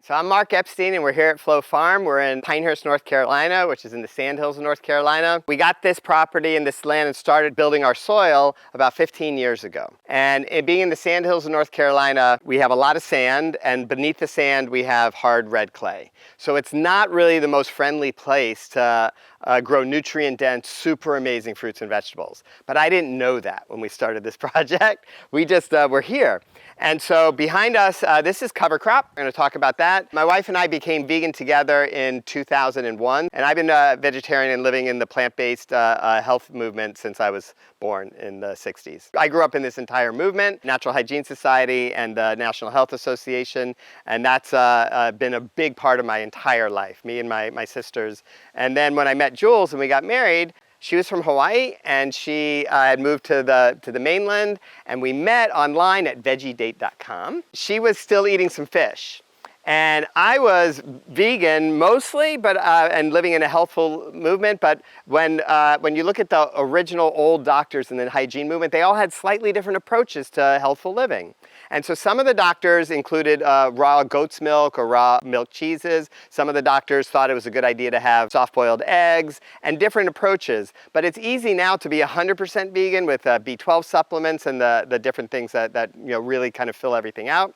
So I'm Mark Epstein, and we're here at Flow Farm. We're in Pinehurst, North Carolina, which is in the Sandhills of North Carolina. We got this property and this land and started building our soil about 15 years ago. And being in the Sandhills of North Carolina, we have a lot of sand, and beneath the sand we have hard red clay. So it's not really the most friendly place to grow nutrient-dense, super amazing fruits and vegetables. But I didn't know that when we started this project. We just were here. And so behind us, this is cover crop. We're going to talk about that. My wife and I became vegan together in 2001, and I've been a vegetarian and living in the plant-based health movement since I was born in the 60s. I grew up in this entire movement, Natural Hygiene Society and the National Health Association, and that's been a big part of my entire life, me and my sisters. And then when I met Jules and we got married, she was from Hawaii, and she had moved to the mainland, and we met online at veggiedate.com. She was still eating some fish, and I was vegan mostly, but and living in a healthful movement. But when you look at the original old doctors in the hygiene movement, they all had slightly different approaches to healthful living. And so some of the doctors included raw goat's milk or raw milk cheeses. Some of the doctors thought it was a good idea to have soft-boiled eggs and different approaches. But it's easy now to be 100% vegan with B12 supplements and the different things that really kind of fill everything out.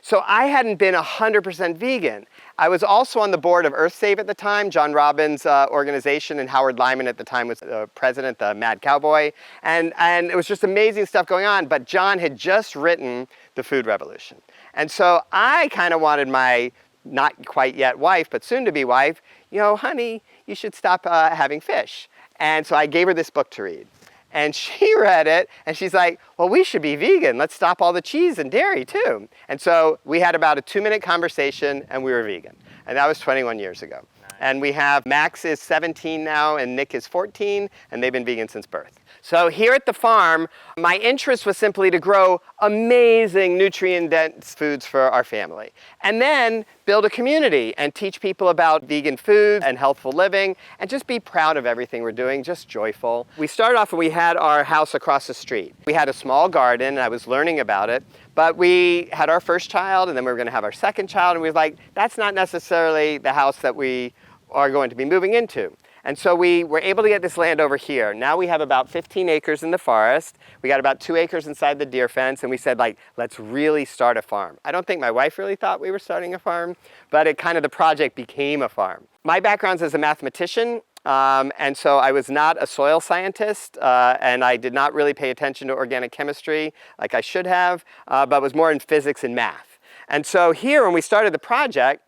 So I hadn't been 100% vegan. I was also on the board of EarthSave at the time, John Robbins' organization, and Howard Lyman at the time was the president, the Mad Cowboy. And it was just amazing stuff going on, but John had just written The Food Revolution. And so I kind of wanted my not quite yet wife, but soon to be wife, honey, you should stop having fish. And so I gave her this book to read. And she read it, and she's like, well, we should be vegan. Let's stop all the cheese and dairy, too. And so we had about a 2-minute conversation, and we were vegan. And that was 21 years ago. Nice. And we have Max is 17 now, and Nick is 14, and they've been vegan since birth. So here at the farm, my interest was simply to grow amazing nutrient-dense foods for our family. And then build a community and teach people about vegan food and healthful living and just be proud of everything we're doing, just joyful. We started off and we had our house across the street. We had a small garden and I was learning about it, but we had our first child and then we were going to have our second child, and we were like, that's not necessarily the house that we are going to be moving into. And so we were able to get this land over here. Now we have about 15 acres in the forest. We got about 2 acres inside the deer fence, and we said, let's really start a farm. I don't think my wife really thought we were starting a farm, but the project became a farm. My background's as a mathematician, and so I was not a soil scientist, and I did not really pay attention to organic chemistry like I should have, but was more in physics and math. And so here, when we started the project,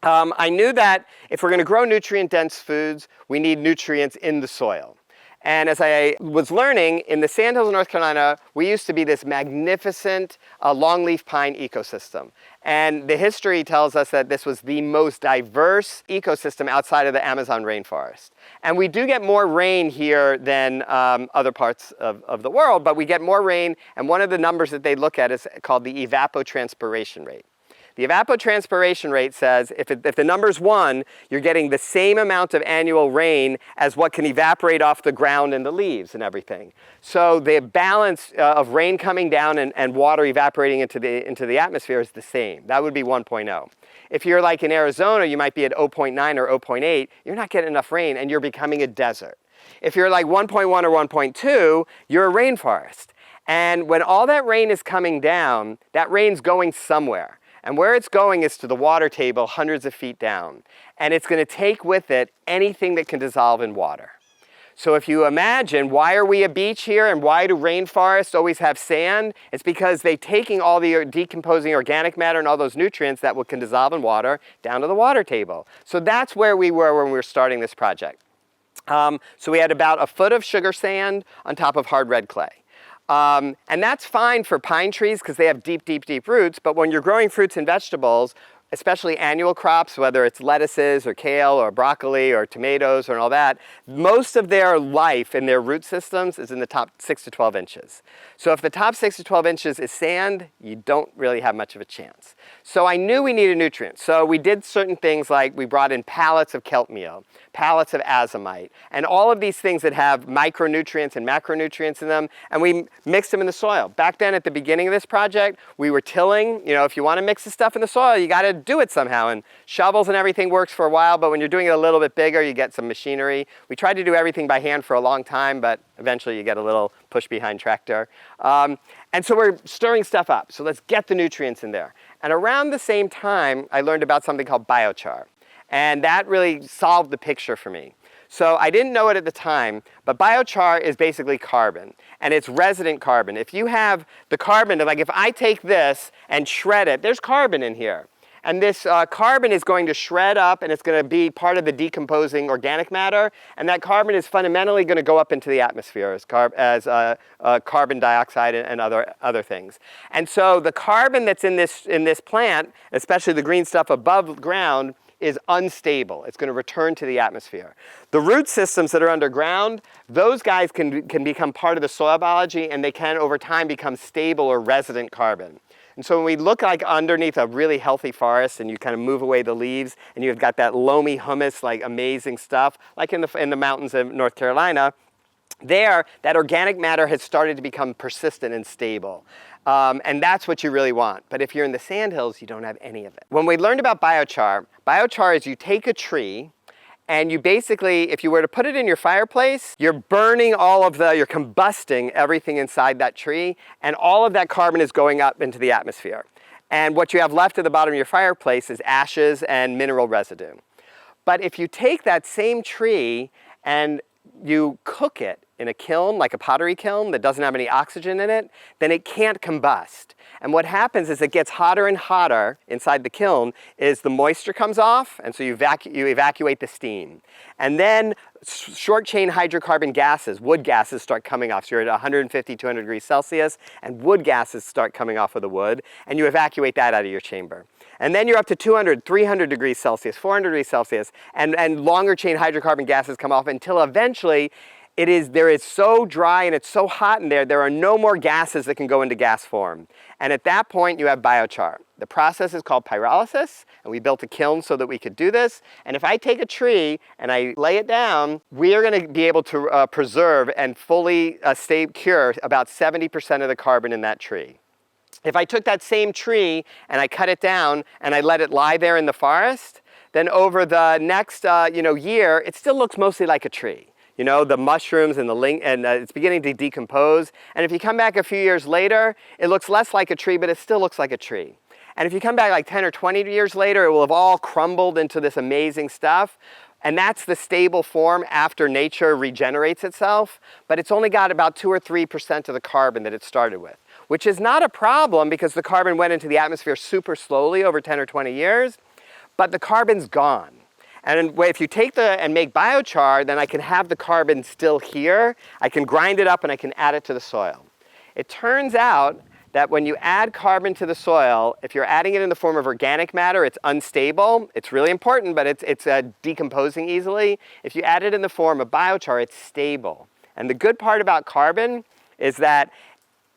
I knew that if we're going to grow nutrient-dense foods, we need nutrients in the soil. And as I was learning, in the Sandhills of North Carolina, we used to be this magnificent longleaf pine ecosystem. And the history tells us that this was the most diverse ecosystem outside of the Amazon rainforest. And we do get more rain here than other parts of the world, but we get more rain, and one of the numbers that they look at is called the evapotranspiration rate. The evapotranspiration rate says if the number's 1, you're getting the same amount of annual rain as what can evaporate off the ground and the leaves and everything. So the balance of rain coming down and water evaporating into the atmosphere is the same. That would be 1.0. If you're like in Arizona, you might be at 0.9 or 0.8. You're not getting enough rain and you're becoming a desert. If you're like 1.1 or 1.2, you're a rainforest. And when all that rain is coming down, that rain's going somewhere. And where it's going is to the water table hundreds of feet down. And it's going to take with it anything that can dissolve in water. So if you imagine, why are we a beach here and why do rainforests always have sand? It's because they're taking all the decomposing organic matter and all those nutrients that can dissolve in water down to the water table. So that's where we were when we were starting this project. So we had about a foot of sugar sand on top of hard red clay. And that's fine for pine trees because they have deep, deep, deep roots, but when you're growing fruits and vegetables, especially annual crops, whether it's lettuces or kale or broccoli or tomatoes or all that, most of their life in their root systems is in the top 6 to 12 inches. So if the top 6 to 12 inches is sand, you don't really have much of a chance. So I knew we needed nutrients. So we did certain things like we brought in pallets of kelp meal, pallets of azomite, and all of these things that have micronutrients and macronutrients in them, and we mixed them in the soil. Back then at the beginning of this project, we were tilling. If you want to mix the stuff in the soil, you got to do it somehow. And shovels and everything works for a while, but when you're doing it a little bit bigger, you get some machinery. We tried to do everything by hand for a long time, but eventually you get a little push-behind tractor. And so we're stirring stuff up. So let's get the nutrients in there. And around the same time, I learned about something called biochar. And that really solved the picture for me. So I didn't know it at the time, but biochar is basically carbon, and it's resident carbon. If you have the carbon, like if I take this and shred it, there's carbon in here. And this carbon is going to shred up, and it's going to be part of the decomposing organic matter, and that carbon is fundamentally going to go up into the atmosphere as carbon dioxide and other things. And so the carbon that's in this plant, especially the green stuff above ground, is unstable. It's going to return to the atmosphere. The root systems that are underground, those guys can become part of the soil biology, and they can over time become stable or resident carbon. And so when we look like underneath a really healthy forest and you kind of move away the leaves and you've got that loamy humus, like amazing stuff, like in the mountains of North Carolina, there, that organic matter has started to become persistent and stable. And that's what you really want. But if you're in the sandhills, you don't have any of it. When we learned about biochar, biochar is you take a tree and you basically, if you were to put it in your fireplace, you're burning you're combusting everything inside that tree, and all of that carbon is going up into the atmosphere. And what you have left at the bottom of your fireplace is ashes and mineral residue. But if you take that same tree and you cook it in a kiln, like a pottery kiln that doesn't have any oxygen in it, then it can't combust. And what happens is it gets hotter and hotter inside the kiln is the moisture comes off, and so you evacuate the steam. And then short chain hydrocarbon gases, wood gases, start coming off. So you're at 150, 200 degrees Celsius, and wood gases start coming off of the wood, and you evacuate that out of your chamber. And then you're up to 200, 300 degrees Celsius, 400 degrees Celsius, and longer chain hydrocarbon gases come off until eventually there is so dry and it's so hot in there are no more gases that can go into gas form. And at that point, you have biochar. The process is called pyrolysis, and we built a kiln so that we could do this. And if I take a tree and I lay it down, we are going to be able to preserve and fully cure about 70% of the carbon in that tree. If I took that same tree and I cut it down and I let it lie there in the forest, then over the next year, it still looks mostly like a tree. You know, the mushrooms and it's beginning to decompose. And if you come back a few years later, it looks less like a tree, but it still looks like a tree. And if you come back like 10 or 20 years later, it will have all crumbled into this amazing stuff. And that's the stable form after nature regenerates itself. But it's only got about 2 or 3% of the carbon that it started with, which is not a problem because the carbon went into the atmosphere super slowly over 10 or 20 years, but the carbon's gone. And if you take and make biochar, then I can have the carbon still here. I can grind it up and I can add it to the soil. It turns out that when you add carbon to the soil, if you're adding it in the form of organic matter, it's unstable. It's really important, but it's decomposing easily. If you add it in the form of biochar, it's stable. And the good part about carbon is that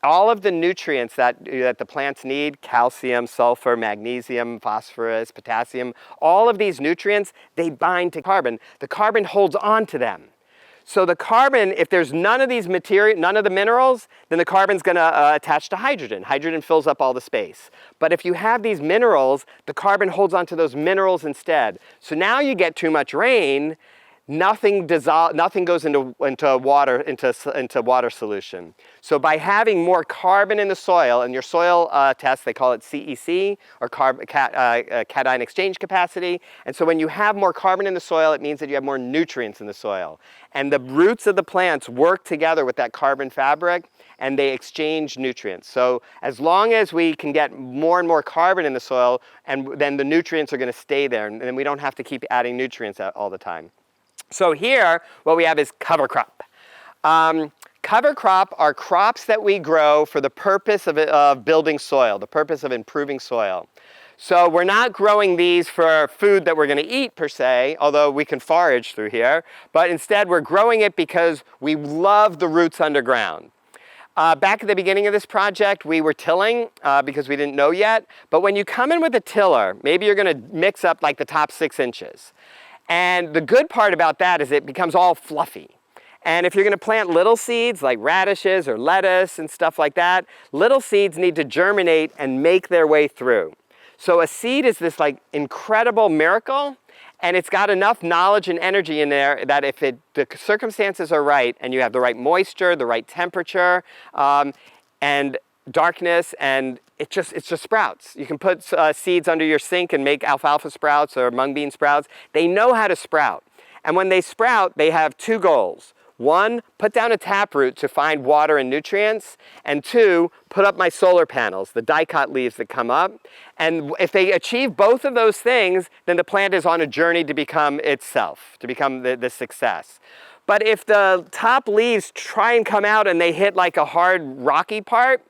all of the nutrients that the plants need, calcium, sulfur, magnesium, phosphorus, potassium, all of these nutrients, they bind to carbon. The carbon holds on to them. So the carbon, if there's none of these none of the minerals, then the carbon's going to attach to hydrogen. Hydrogen fills up all the space. But if you have these minerals, the carbon holds on to those minerals instead. So now you get too much rain, nothing goes into water solution. So by having more carbon in the soil, and your soil test, they call it CEC, or cation exchange capacity. And so when you have more carbon in the soil, it means that you have more nutrients in the soil. And the roots of the plants work together with that carbon fabric, and they exchange nutrients. So as long as we can get more and more carbon in the soil, and then the nutrients are going to stay there, and then we don't have to keep adding nutrients all the time. So here, what we have is cover crop. Cover crop are crops that we grow for the purpose of building soil, the purpose of improving soil. So we're not growing these for food that we're going to eat per se, although we can forage through here, but instead we're growing it because we love the roots underground. Back at the beginning of this project, we were tilling because we didn't know yet, but when you come in with a tiller, maybe you're going to mix up like the top 6 inches. And the good part about that is it becomes all fluffy. And if you're going to plant little seeds like radishes or lettuce and stuff like that, little seeds need to germinate and make their way through. So a seed is this like incredible miracle, and it's got enough knowledge and energy in there that if the circumstances are right and you have the right moisture, the right temperature, and darkness, and it just sprouts. You can put seeds under your sink and make alfalfa sprouts or mung bean sprouts. They know how to sprout. And when they sprout, they have two goals. One, put down a taproot to find water and nutrients. And two, put up my solar panels, the dicot leaves that come up. And if they achieve both of those things, then the plant is on a journey to become itself, to become the success. But if the top leaves try and come out and they hit like a hard rocky part,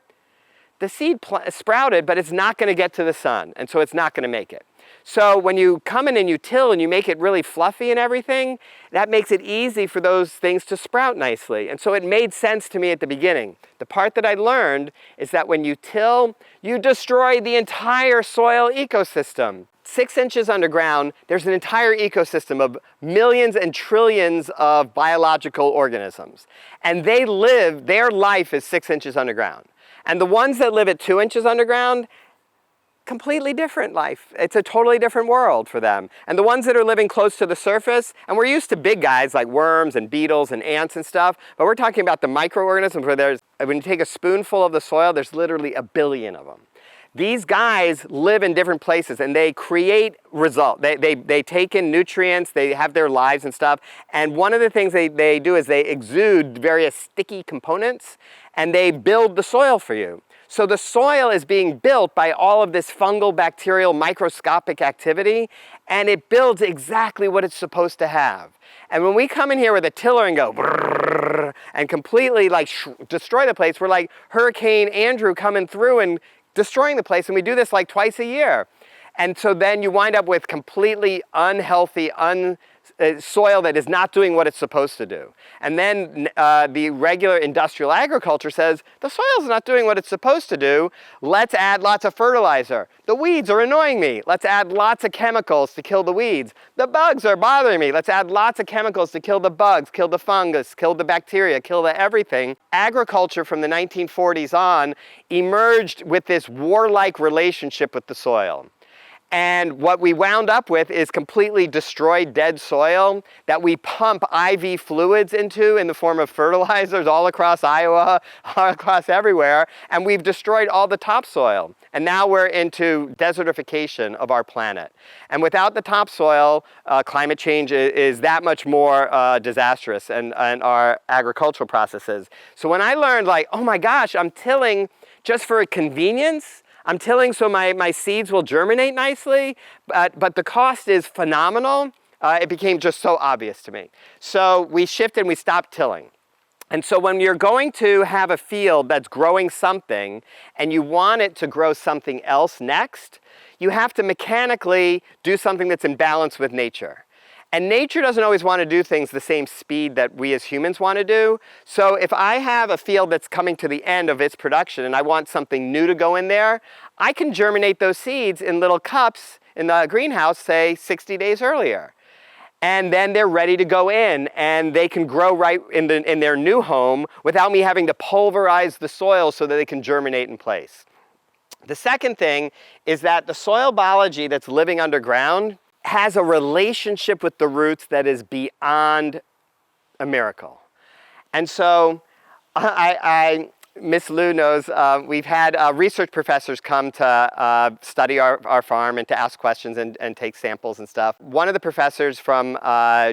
the seed sprouted, but it's not going to get to the sun, and so it's not going to make it. So when you come in and you till and you make it really fluffy and everything, that makes it easy for those things to sprout nicely. And so it made sense to me at the beginning. The part that I learned is that when you till, you destroy the entire soil ecosystem. 6 inches underground, there's an entire ecosystem of millions and trillions of biological organisms. And they live, their life is 6 inches underground. And the ones that live at 2 inches underground, completely different life. It's a totally different world for them. And the ones that are living close to the surface, and we're used to big guys like worms and beetles and ants and stuff, but we're talking about the microorganisms where when you take a spoonful of the soil, there's literally a billion of them. These guys live in different places and they create results. They take in nutrients, they have their lives and stuff. And one of the things they do is they exude various sticky components and they build the soil for you. So the soil is being built by all of this fungal, bacterial, microscopic activity, and it builds exactly what it's supposed to have. And when we come in here with a tiller and go brrrr, and completely like destroy the place, we're like Hurricane Andrew coming through and destroying the place, and we do this like twice a year. And so then you wind up with completely unhealthy soil that is not doing what it's supposed to do. And then the regular industrial agriculture says, the soil's not doing what it's supposed to do, let's add lots of fertilizer. The weeds are annoying me, let's add lots of chemicals to kill the weeds. The bugs are bothering me, let's add lots of chemicals to kill the bugs, kill the fungus, kill the bacteria, kill the everything. Agriculture from the 1940s on emerged with this warlike relationship with the soil. And what we wound up with is completely destroyed dead soil that we pump IV fluids into in the form of fertilizers all across Iowa, all across everywhere, and we've destroyed all the topsoil. And now we're into desertification of our planet. And without the topsoil, climate change is that much more disastrous and our agricultural processes. So when I learned like, oh my gosh, I'm tilling just for convenience, I'm tilling so my seeds will germinate nicely, but the cost is phenomenal. It became just so obvious to me. So we shifted and we stopped tilling. And so when you're going to have a field that's growing something and you want it to grow something else next, you have to mechanically do something that's in balance with nature. And nature doesn't always want to do things the same speed that we as humans want to do. So if I have a field that's coming to the end of its production and I want something new to go in there, I can germinate those seeds in little cups in the greenhouse, say 60 days earlier. And then they're ready to go in and they can grow right in their new home without me having to pulverize the soil so that they can germinate in place. The second thing is that the soil biology that's living underground has a relationship with the roots that is beyond a miracle. And so Miss Lou knows we've had research professors come to study our farm and to ask questions and take samples and stuff. One of the professors from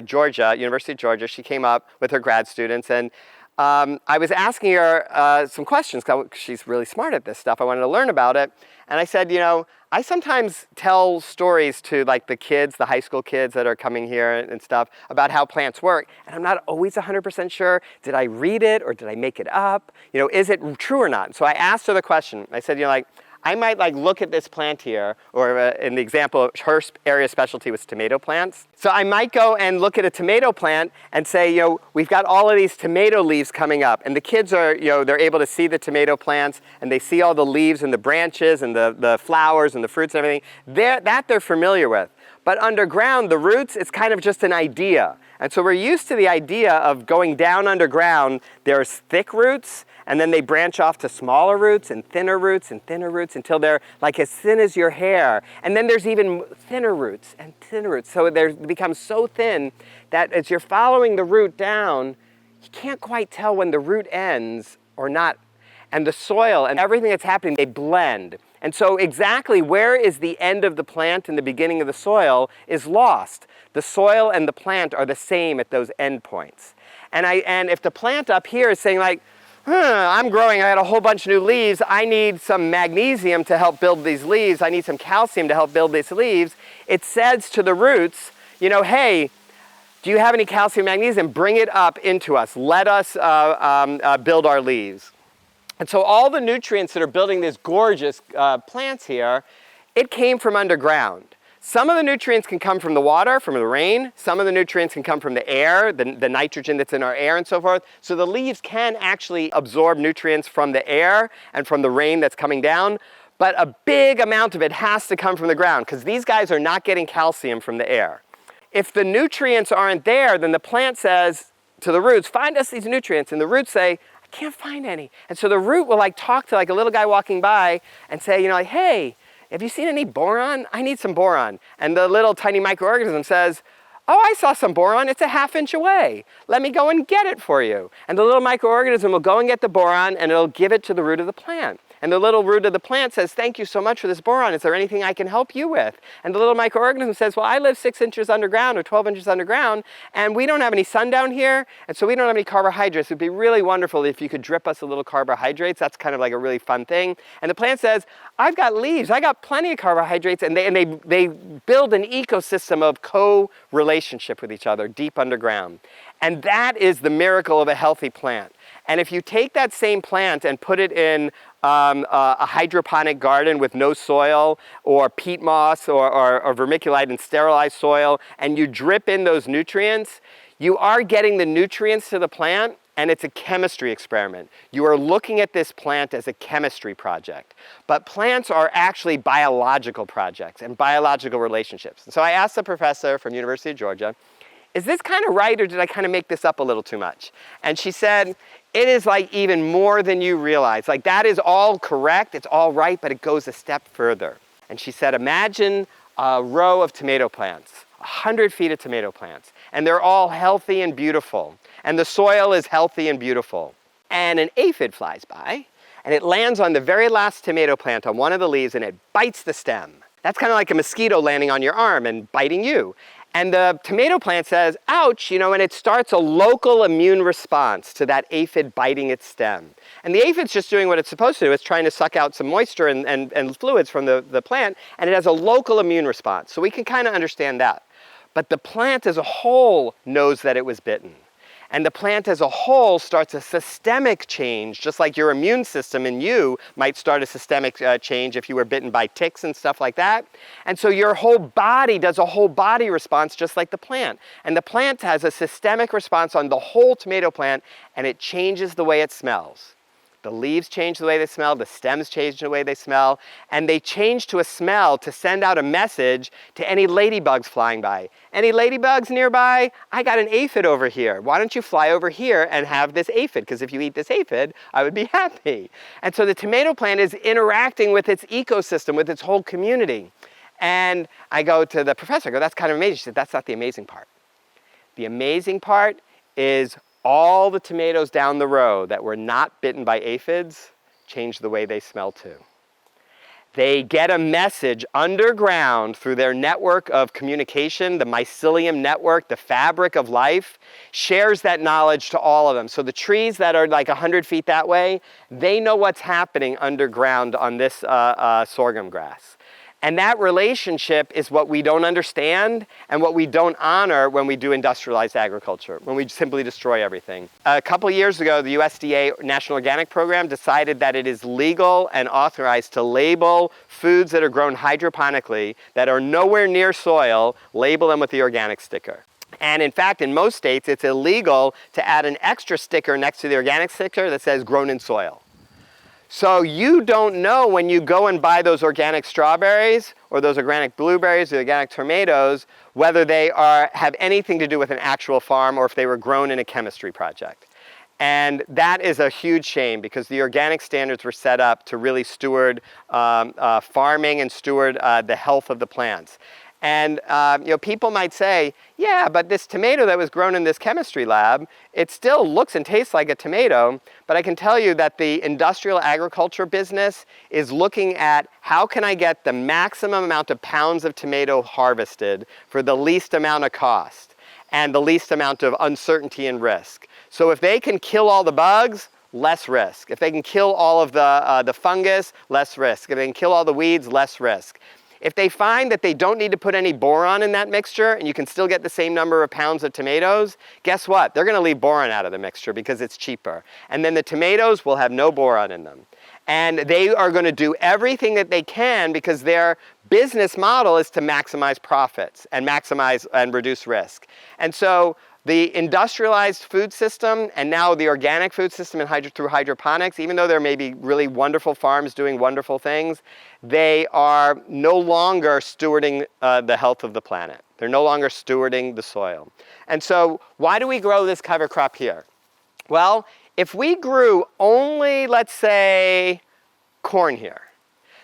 Georgia, University of Georgia, she came up with her grad students and I was asking her some questions because she's really smart at this stuff. I wanted to learn about it. And I said, you know, I sometimes tell stories to like the kids, the high school kids that are coming here and stuff about how plants work. And I'm not always 100% sure, did I read it or did I make it up? You know, is it true or not? So I asked her the question. I said, you know, like, I might like look at this plant here, or in the example, her area specialty was tomato plants. So I might go and look at a tomato plant and say, you know, we've got all of these tomato leaves coming up. And the kids are, you know, they're able to see the tomato plants and they see all the leaves and the branches and the flowers and the fruits and everything. They're familiar with. But underground, the roots, it's kind of just an idea. And so we're used to the idea of going down underground, there's thick roots, and then they branch off to smaller roots and thinner roots and thinner roots until they're like as thin as your hair. And then there's even thinner roots and thinner roots. So they become so thin that as you're following the root down, you can't quite tell when the root ends or not. And the soil and everything that's happening, they blend. And so exactly where is the end of the plant and the beginning of the soil is lost. The soil and the plant are the same at those end points. And if the plant up here is saying like, I'm growing, I got a whole bunch of new leaves, I need some magnesium to help build these leaves, I need some calcium to help build these leaves, it says to the roots, you know, hey, do you have any calcium, magnesium? Bring it up into us. Let us build our leaves. And so all the nutrients that are building these gorgeous plants here, it came from underground. Some of the nutrients can come from the water, from the rain. Some of the nutrients can come from the air, the nitrogen that's in our air and so forth. So the leaves can actually absorb nutrients from the air and from the rain that's coming down. But a big amount of it has to come from the ground because these guys are not getting calcium from the air. If the nutrients aren't there, then the plant says to the roots, find us these nutrients. And the roots say, I can't find any. And so the root will like talk to like a little guy walking by and say, you know, like, hey, have you seen any boron? I need some boron. And the little tiny microorganism says, oh, I saw some boron. It's a ½ inch away. Let me go and get it for you. And the little microorganism will go and get the boron and it'll give it to the root of the plant. And the little root of the plant says, thank you so much for this boron. Is there anything I can help you with? And the little microorganism says, well, I live 6 inches underground or 12 inches underground, and we don't have any sun down here, and so we don't have any carbohydrates. It would be really wonderful if you could drip us a little carbohydrates. That's kind of like a really fun thing. And the plant says, I've got leaves. I got plenty of carbohydrates, and they build an ecosystem of co-relationship with each other deep underground. And that is the miracle of a healthy plant. And if you take that same plant and put it in a hydroponic garden with no soil or peat moss or vermiculite and sterilized soil, and you drip in those nutrients, you are getting the nutrients to the plant, and it's a chemistry experiment. You are looking at this plant as a chemistry project. But plants are actually biological projects and biological relationships. And so I asked the professor from University of Georgia, is this kind of right, or did I kind of make this up a little too much? And she said, it is like even more than you realize. Like that is all correct, it's all right, but it goes a step further. And she said, imagine a row of tomato plants, 100 feet of tomato plants, and they're all healthy and beautiful, and the soil is healthy and beautiful. And an aphid flies by, and it lands on the very last tomato plant on one of the leaves, and it bites the stem. That's kind of like a mosquito landing on your arm and biting you. And the tomato plant says, ouch, you know, and it starts a local immune response to that aphid biting its stem. And the aphid's just doing what it's supposed to do. It's trying to suck out some moisture and fluids from the plant, and it has a local immune response. So we can kind of understand that. But the plant as a whole knows that it was bitten. And the plant as a whole starts a systemic change, just like your immune system and you might start a systemic change if you were bitten by ticks and stuff like that. And so your whole body does a whole body response just like the plant. And the plant has a systemic response on the whole tomato plant, and it changes the way it smells. The leaves change the way they smell, the stems change the way they smell, and they change to a smell to send out a message to any ladybugs flying by. Any ladybugs nearby? I got an aphid over here. Why don't you fly over here and have this aphid? Because if you eat this aphid, I would be happy. And so the tomato plant is interacting with its ecosystem, with its whole community. And I go to the professor, I go, that's kind of amazing. She said, that's not the amazing part. The amazing part is all the tomatoes down the row that were not bitten by aphids change the way they smell too. They get a message underground through their network of communication, the mycelium network, the fabric of life, shares that knowledge to all of them. So the trees that are like 100 feet that way, they know what's happening underground on this sorghum grass. And that relationship is what we don't understand and what we don't honor when we do industrialized agriculture, when we simply destroy everything. A couple years ago, the USDA National Organic Program decided that it is legal and authorized to label foods that are grown hydroponically that are nowhere near soil, label them with the organic sticker. And in fact, in most states, it's illegal to add an extra sticker next to the organic sticker that says grown in soil. So you don't know when you go and buy those organic strawberries or those organic blueberries or organic tomatoes whether they have anything to do with an actual farm or if they were grown in a chemistry project. And that is a huge shame because the organic standards were set up to really steward farming and steward the health of the plants. And people might say, yeah, but this tomato that was grown in this chemistry lab, it still looks and tastes like a tomato. But I can tell you that the industrial agriculture business is looking at how can I get the maximum amount of pounds of tomato harvested for the least amount of cost and the least amount of uncertainty and risk. So if they can kill all the bugs, less risk. If they can kill all of the fungus, less risk. If they can kill all the weeds, less risk. If they find that they don't need to put any boron in that mixture and you can still get the same number of pounds of tomatoes, guess what? They're going to leave boron out of the mixture because it's cheaper. And then the tomatoes will have no boron in them. And they are going to do everything that they can because their business model is to maximize profits and maximize and reduce risk. And so the industrialized food system and now the organic food system through hydroponics, even though there may be really wonderful farms doing wonderful things, they are no longer stewarding the health of the planet. They're no longer stewarding the soil. And so why do we grow this cover crop here? Well, if we grew only, let's say, corn here,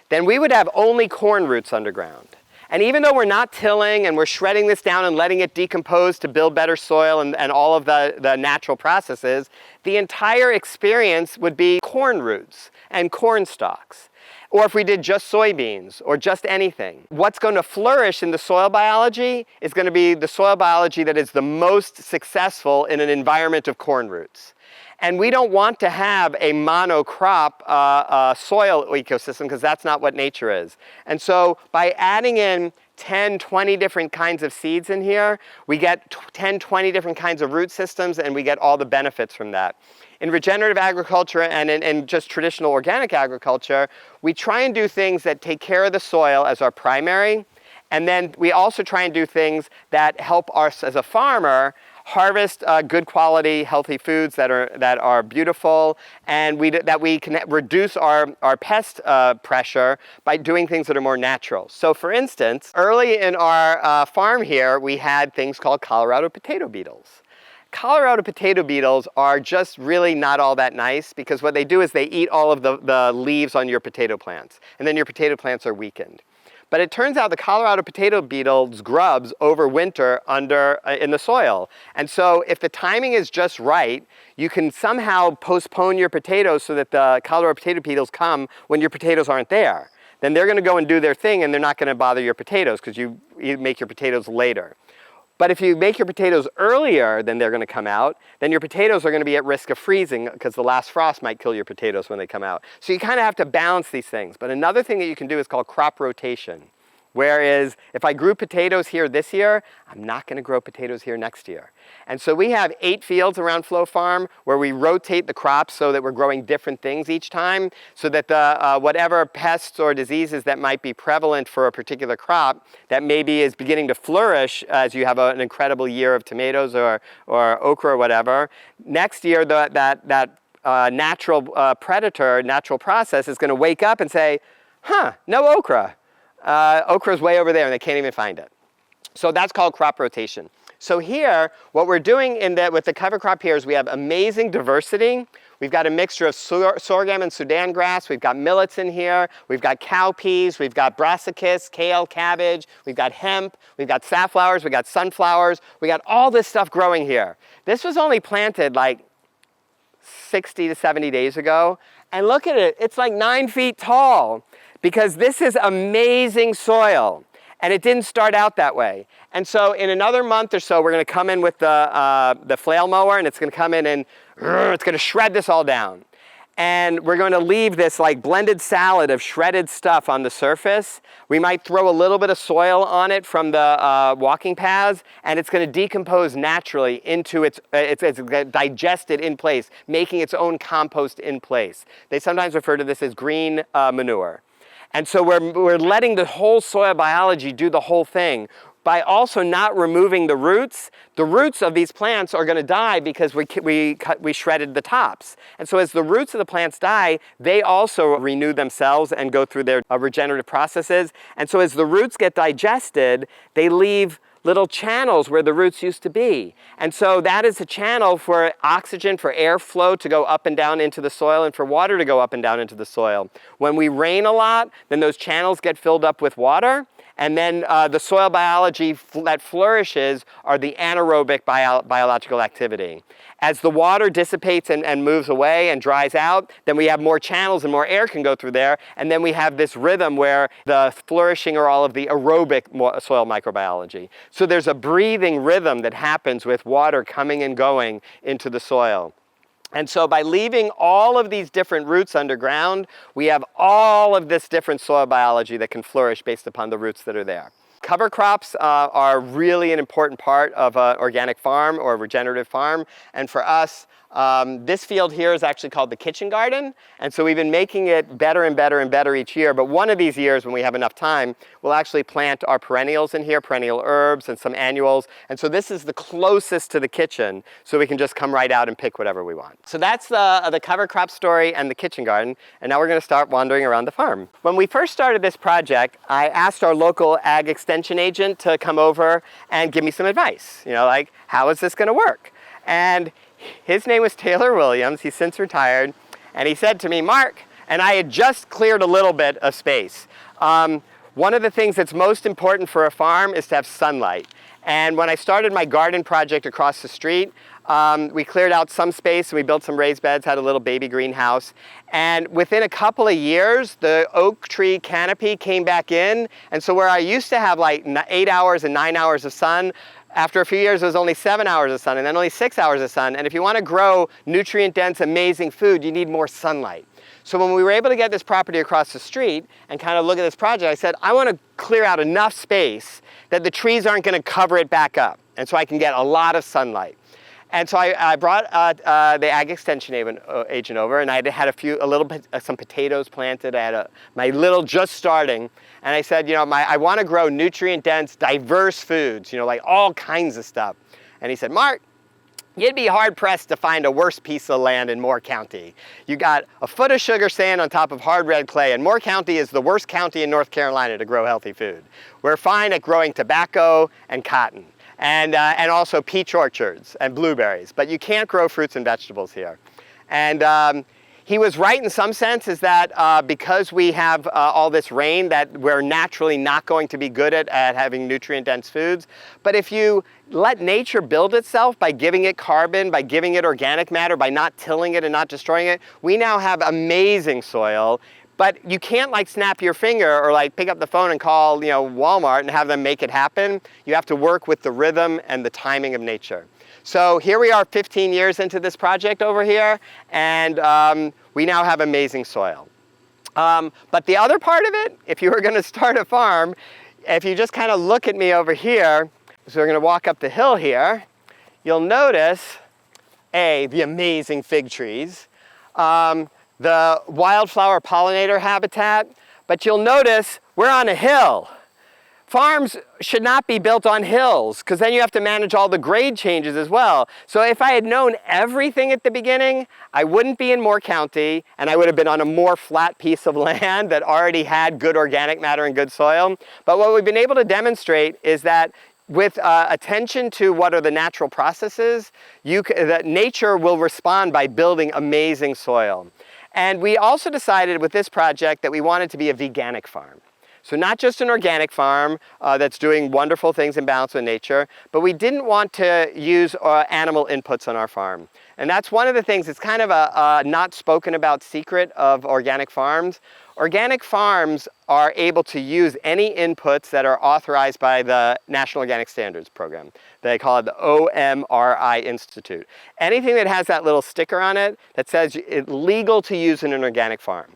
then we would have only corn roots underground. And even though we're not tilling and we're shredding this down and letting it decompose to build better soil and all of the natural processes, the entire experience would be corn roots and corn stalks. Or if we did just soybeans or just anything. What's going to flourish in the soil biology is going to be the soil biology that is the most successful in an environment of corn roots. And we don't want to have a monocrop soil ecosystem because that's not what nature is. And so by adding in 10, 20 different kinds of seeds in here, we get 10, 20 different kinds of root systems and we get all the benefits from that. In regenerative agriculture and in just traditional organic agriculture, we try and do things that take care of the soil as our primary. And then we also try and do things that help us as a farmer harvest good quality, healthy foods that are beautiful, and that we can reduce our pest pressure by doing things that are more natural. So for instance, early in our farm here, we had things called Colorado potato beetles. Colorado potato beetles are just really not all that nice because what they do is they eat all of the leaves on your potato plants, and then your potato plants are weakened. But it turns out the Colorado potato beetle's grubs overwinter in the soil. And so if the timing is just right, you can somehow postpone your potatoes so that the Colorado potato beetles come when your potatoes aren't there. Then they're going to go and do their thing and they're not going to bother your potatoes because you make your potatoes later. But if you make your potatoes earlier than they're going to come out, then your potatoes are going to be at risk of freezing because the last frost might kill your potatoes when they come out. So you kind of have to balance these things. But another thing that you can do is called crop rotation. Whereas if I grew potatoes here this year, I'm not going to grow potatoes here next year. And so we have 8 fields around Flow Farm where we rotate the crops so that we're growing different things each time so that the whatever pests or diseases that might be prevalent for a particular crop that maybe is beginning to flourish as you have an incredible year of tomatoes or okra or whatever, next year that natural predator, natural process is going to wake up and say, no okra. Okra is way over there and they can't even find it. So that's called crop rotation. So here, what we're doing with the cover crop here is we have amazing diversity. We've got a mixture of sorghum and Sudan grass. We've got millets in here. We've got cowpeas. We've got brassicas, kale, cabbage. We've got hemp. We've got safflowers. We've got sunflowers. We got all this stuff growing here. This was only planted like 60 to 70 days ago. And look at it. It's like 9 feet tall because this is amazing soil. And it didn't start out that way. And so in another month or so, we're going to come in with the flail mower, and it's going to come in and it's going to shred this all down. And we're going to leave this like blended salad of shredded stuff on the surface. We might throw a little bit of soil on it from the walking paths, and it's going to decompose naturally into it's digested in place, making its own compost in place. They sometimes refer to this as green manure. And so we're letting the whole soil biology do the whole thing. By also not removing the roots of these plants are going to die because we shredded the tops. And so as the roots of the plants die, they also renew themselves and go through their regenerative processes. And so as the roots get digested, they leave little channels where the roots used to be. And so that is a channel for oxygen, for airflow to go up and down into the soil, and for water to go up and down into the soil. When we rain a lot, then those channels get filled up with water, and then the soil biology that flourishes are the anaerobic biological activity. As the water dissipates and moves away and dries out, then we have more channels and more air can go through there, and then we have this rhythm where the flourishing are all of the aerobic soil microbiology. So there's a breathing rhythm that happens with water coming and going into the soil. And so by leaving all of these different roots underground, we have all of this different soil biology that can flourish based upon the roots that are there. Cover crops are really an important part of an organic farm or a regenerative farm. And for us, this field here is actually called the kitchen garden. And so we've been making it better and better and better each year. But one of these years, when we have enough time, we'll actually plant our perennials in here, perennial herbs and some annuals. And so this is the closest to the kitchen, so we can just come right out and pick whatever we want. So that's the cover crop story and the kitchen garden. And now we're going to start wandering around the farm. When we first started this project, I asked our local ag extension agent to come over and give me some advice. You know, like, how is this going to work? And his name was Taylor Williams. He's since retired. And he said to me, Mark, and I had just cleared a little bit of space. One of the things that's most important for a farm is to have sunlight. And when I started my garden project across the street, we cleared out some space and we built some raised beds, had a little baby greenhouse. And within a couple of years, the oak tree canopy came back in. And so where I used to have like 8 hours and 9 hours of sun, after a few years, it was only 7 hours of sun and then only 6 hours of sun. And if you want to grow nutrient-dense, amazing food, you need more sunlight. So when we were able to get this property across the street and kind of look at this project, I said, I want to clear out enough space that the trees aren't going to cover it back up. And so I can get a lot of sunlight. And so I brought the ag extension agent over, and I had some potatoes planted. I had my little just starting, and I said, you know, I want to grow nutrient-dense, diverse foods, you know, like all kinds of stuff. And he said, Mark, you'd be hard-pressed to find a worse piece of land in Moore County. You got a foot of sugar sand on top of hard red clay, and Moore County is the worst county in North Carolina to grow healthy food. We're fine at growing tobacco and cotton. And also peach orchards and blueberries, but you can't grow fruits and vegetables here. And he was right in some sense, is that because we have all this rain, that we're naturally not going to be good at having nutrient-dense foods. But if you let nature build itself by giving it carbon, by giving it organic matter, by not tilling it and not destroying it, we now have amazing soil. But you can't like snap your finger or like pick up the phone and call, you know, Walmart and have them make it happen. You have to work with the rhythm and the timing of nature. So here we are 15 years into this project over here, and we now have amazing soil. But the other part of it, if you were going to start a farm, if you just kind of look at me over here, so we're going to walk up the hill here, you'll notice, the amazing fig trees. The wildflower pollinator habitat, but you'll notice we're on a hill. Farms should not be built on hills, because then you have to manage all the grade changes as well. So if I had known everything at the beginning, I wouldn't be in Moore County, and I would have been on a more flat piece of land that already had good organic matter and good soil. But what we've been able to demonstrate is that with attention to what are the natural processes, that nature will respond by building amazing soil. And we also decided with this project that we wanted to be a veganic farm. So not just an organic farm that's doing wonderful things in balance with nature, but we didn't want to use animal inputs on our farm. And that's one of the things, it's kind of a not spoken about secret of organic farms. Organic farms are able to use any inputs that are authorized by the National Organic Standards Program. They call it the OMRI Institute. Anything that has that little sticker on it that says it's legal to use in an organic farm,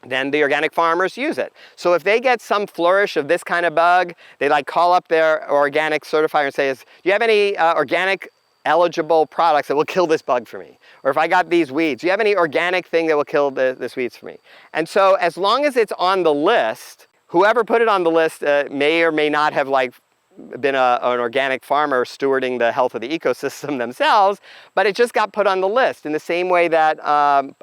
then the organic farmers use it. So if they get some flourish of this kind of bug, they like call up their organic certifier and say, do you have any organic eligible products that will kill this bug for me? Or if I got these weeds, do you have any organic thing that will kill this weeds for me? And so as long as it's on the list, whoever put it on the list may or may not have like been an organic farmer stewarding the health of the ecosystem themselves, but it just got put on the list in the same way that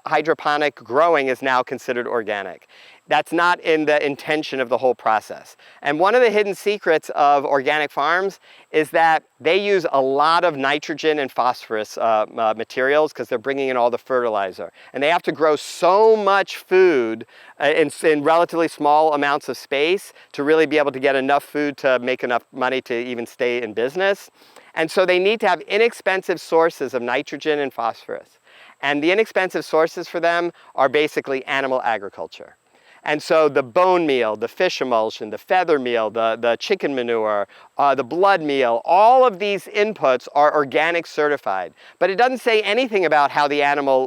hydroponic growing is now considered organic. That's not in the intention of the whole process. And one of the hidden secrets of organic farms is that they use a lot of nitrogen and phosphorus materials because they're bringing in all the fertilizer. And they have to grow so much food in relatively small amounts of space to really be able to get enough food to make enough money to even stay in business. And so they need to have inexpensive sources of nitrogen and phosphorus. And the inexpensive sources for them are basically animal agriculture. And so the bone meal, the fish emulsion, the feather meal, the chicken manure, the blood meal, all of these inputs are organic certified. But it doesn't say anything about how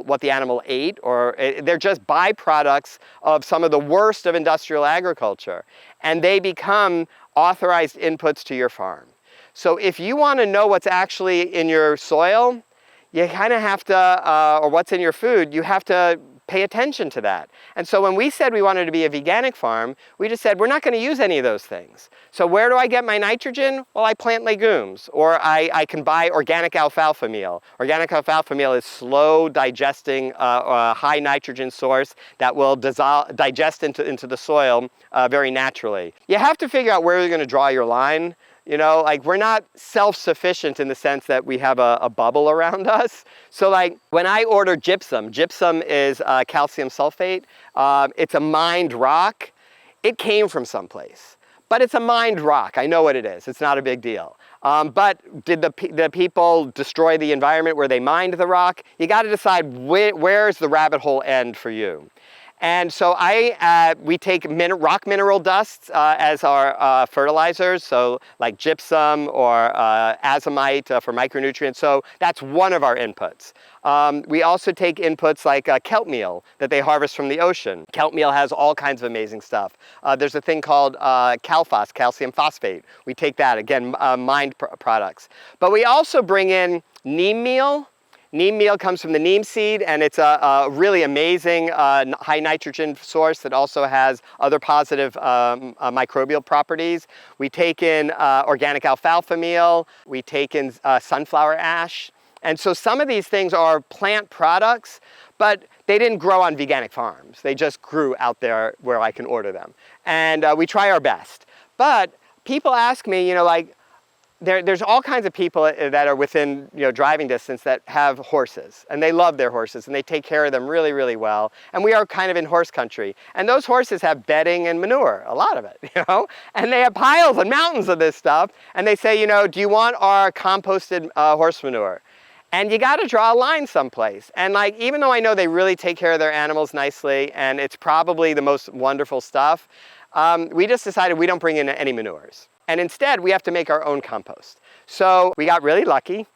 what the animal ate, or they're just byproducts of some of the worst of industrial agriculture. And they become authorized inputs to your farm. So if you want to know what's actually in your soil, you kind of have to, or what's in your food, you have to pay attention to that. And so when we said we wanted to be a veganic farm, we just said we're not going to use any of those things. So where do I get my nitrogen? Well, I plant legumes, or I can buy organic alfalfa meal. Organic alfalfa meal is slow digesting, high nitrogen source that will digest into the soil very naturally. You have to figure out where you're going to draw your line. You know, like, we're not self-sufficient in the sense that we have a bubble around us. So like when I order gypsum is calcium sulfate. It's a mined rock. It came from someplace, but it's a mined rock. I know what it is. It's not a big deal. But did the people destroy the environment where they mined the rock? You got to decide where's the rabbit hole end for you. And so we take rock mineral dusts as our fertilizers, so like gypsum or azomite for micronutrients. So that's one of our inputs. We also take inputs like kelp meal that they harvest from the ocean. Kelp meal has all kinds of amazing stuff. There's a thing called calphos, calcium phosphate. We take that, again, mined products. But we also bring in neem meal. Neem meal comes from the neem seed, and it's a really amazing high nitrogen source that also has other positive microbial properties. We take in organic alfalfa meal. We take in sunflower ash. And so some of these things are plant products, but they didn't grow on veganic farms. They just grew out there where I can order them. And we try our best. But people ask me, you know, like, there's all kinds of people that are within, you know, driving distance that have horses, and they love their horses and they take care of them really, really well. And we are kind of in horse country, and those horses have bedding and manure, a lot of it, you know, and they have piles and mountains of this stuff. And they say, you know, do you want our composted horse manure? And you got to draw a line someplace. And like, even though I know they really take care of their animals nicely, and it's probably the most wonderful stuff, we just decided we don't bring in any manures. And instead, we have to make our own compost. So we got really lucky.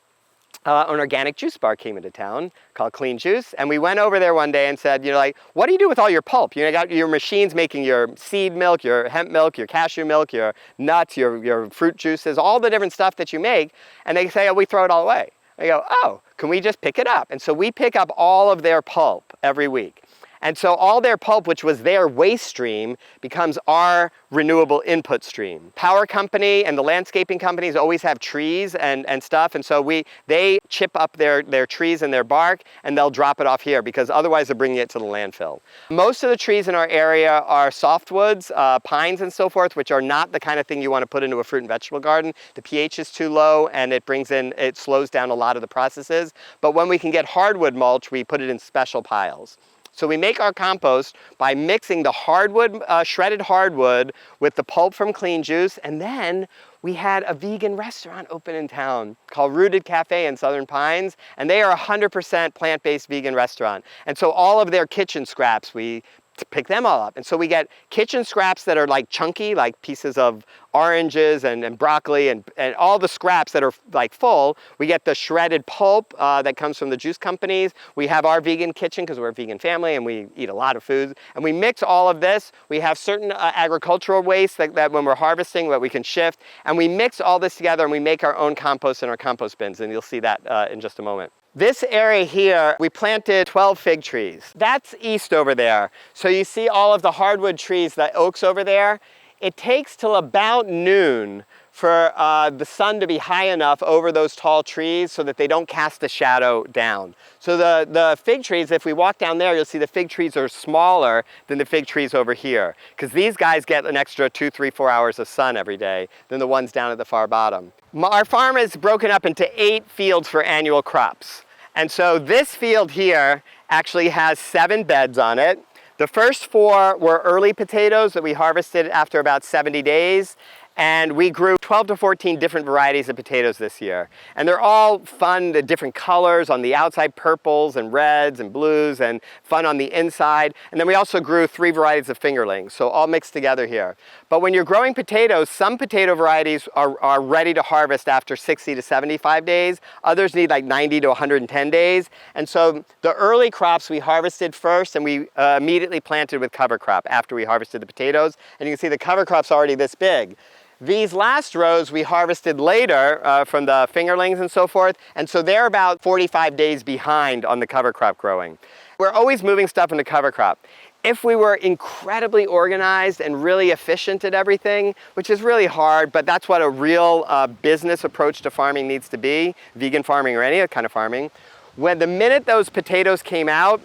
An organic juice bar came into town called Clean Juice. And we went over there one day and said, you know, like, what do you do with all your pulp? You know, you got your machines making your seed milk, your hemp milk, your cashew milk, your nuts, your fruit juices, all the different stuff that you make. And they say, oh, we throw it all away. They go, oh, can we just pick it up? And so we pick up all of their pulp every week. And so all their pulp, which was their waste stream, becomes our renewable input stream. Power company and the landscaping companies always have trees and stuff, and so they chip up their trees and their bark, and they'll drop it off here, because otherwise they're bringing it to the landfill. Most of the trees in our area are softwoods, pines and so forth, which are not the kind of thing you want to put into a fruit and vegetable garden. The pH is too low, and it slows down a lot of the processes. But when we can get hardwood mulch, we put it in special piles. So we make our compost by mixing the hardwood, shredded hardwood with the pulp from Clean Juice, and then we had a vegan restaurant open in town called Rooted Cafe in Southern Pines, and they are a 100% plant-based vegan restaurant. And so all of their kitchen scraps, we pick them all up. And so we get kitchen scraps that are like chunky, like pieces of oranges and broccoli and all the scraps that are like full. We get the shredded pulp that comes from the juice companies. We have our vegan kitchen because we're a vegan family and we eat a lot of food. And we mix all of this. We have certain agricultural waste that when we're harvesting that we can shift. And we mix all this together and we make our own compost in our compost bins. And you'll see that in just a moment. This area here, we planted 12 fig trees. That's east over there. So you see all of the hardwood trees, the oaks over there. it takes till about noon for the sun to be high enough over those tall trees so that they don't cast a shadow down. So the fig trees, if we walk down there, you'll see the fig trees are smaller than the fig trees over here, because these guys get an extra 2, 3, 4 hours of sun every day than the ones down at the far bottom. Our farm is broken up into 8 fields for annual crops. And so this field here actually has 7 beds on it. The first 4 were early potatoes that we harvested after about 70 days. And we grew 12 to 14 different varieties of potatoes this year. And they're all fun, the different colors on the outside, purples and reds and blues, and fun on the inside. And then we also grew 3 varieties of fingerlings, so all mixed together here. But when you're growing potatoes, some potato varieties are ready to harvest after 60 to 75 days. Others need like 90 to 110 days. And so the early crops we harvested first, and we immediately planted with cover crop after we harvested the potatoes. And you can see the cover crop's already this big. These last rows we harvested later from the fingerlings and so forth, and so they're about 45 days behind on the cover crop growing. We're always moving stuff into cover crop. If we were incredibly organized and really efficient at everything, which is really hard, but that's what a real business approach to farming needs to be, vegan farming or any other kind of farming, when the minute those potatoes came out,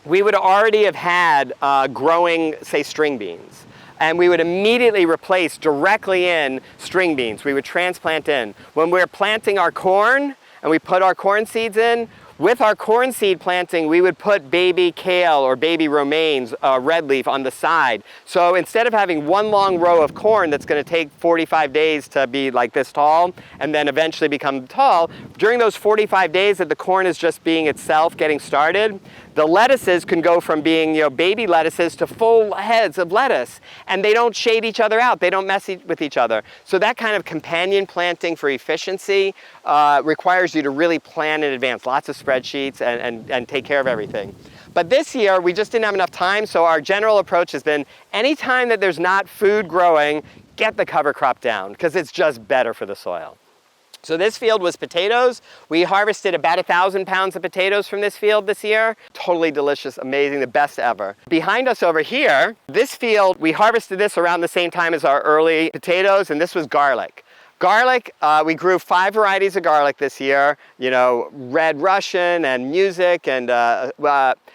we would already have had growing, say, string beans. And we would immediately replace directly in string beans. We would transplant in. When we're planting our corn and we put our corn seeds in, with our corn seed planting, we would put baby kale or baby romaines, red leaf, on the side. So instead of having one long row of corn that's going to take 45 days to be like this tall and then eventually become tall, during those 45 days that the corn is just being itself, getting started, the lettuces can go from being, baby lettuces to full heads of lettuce, and they don't shade each other out. They don't mess with each other. So that kind of companion planting for efficiency requires you to really plan in advance, lots of spreadsheets, and take care of everything. But this year, we just didn't have enough time, so our general approach has been anytime that there's not food growing, get the cover crop down, because it's just better for the soil. So this field was potatoes. We harvested about 1,000 pounds of potatoes from this field this year. Totally delicious, amazing, the best ever. Behind us over here, this field, we harvested this around the same time as our early potatoes, and this was garlic. Garlic, we grew 5 varieties of garlic this year, red Russian and music, and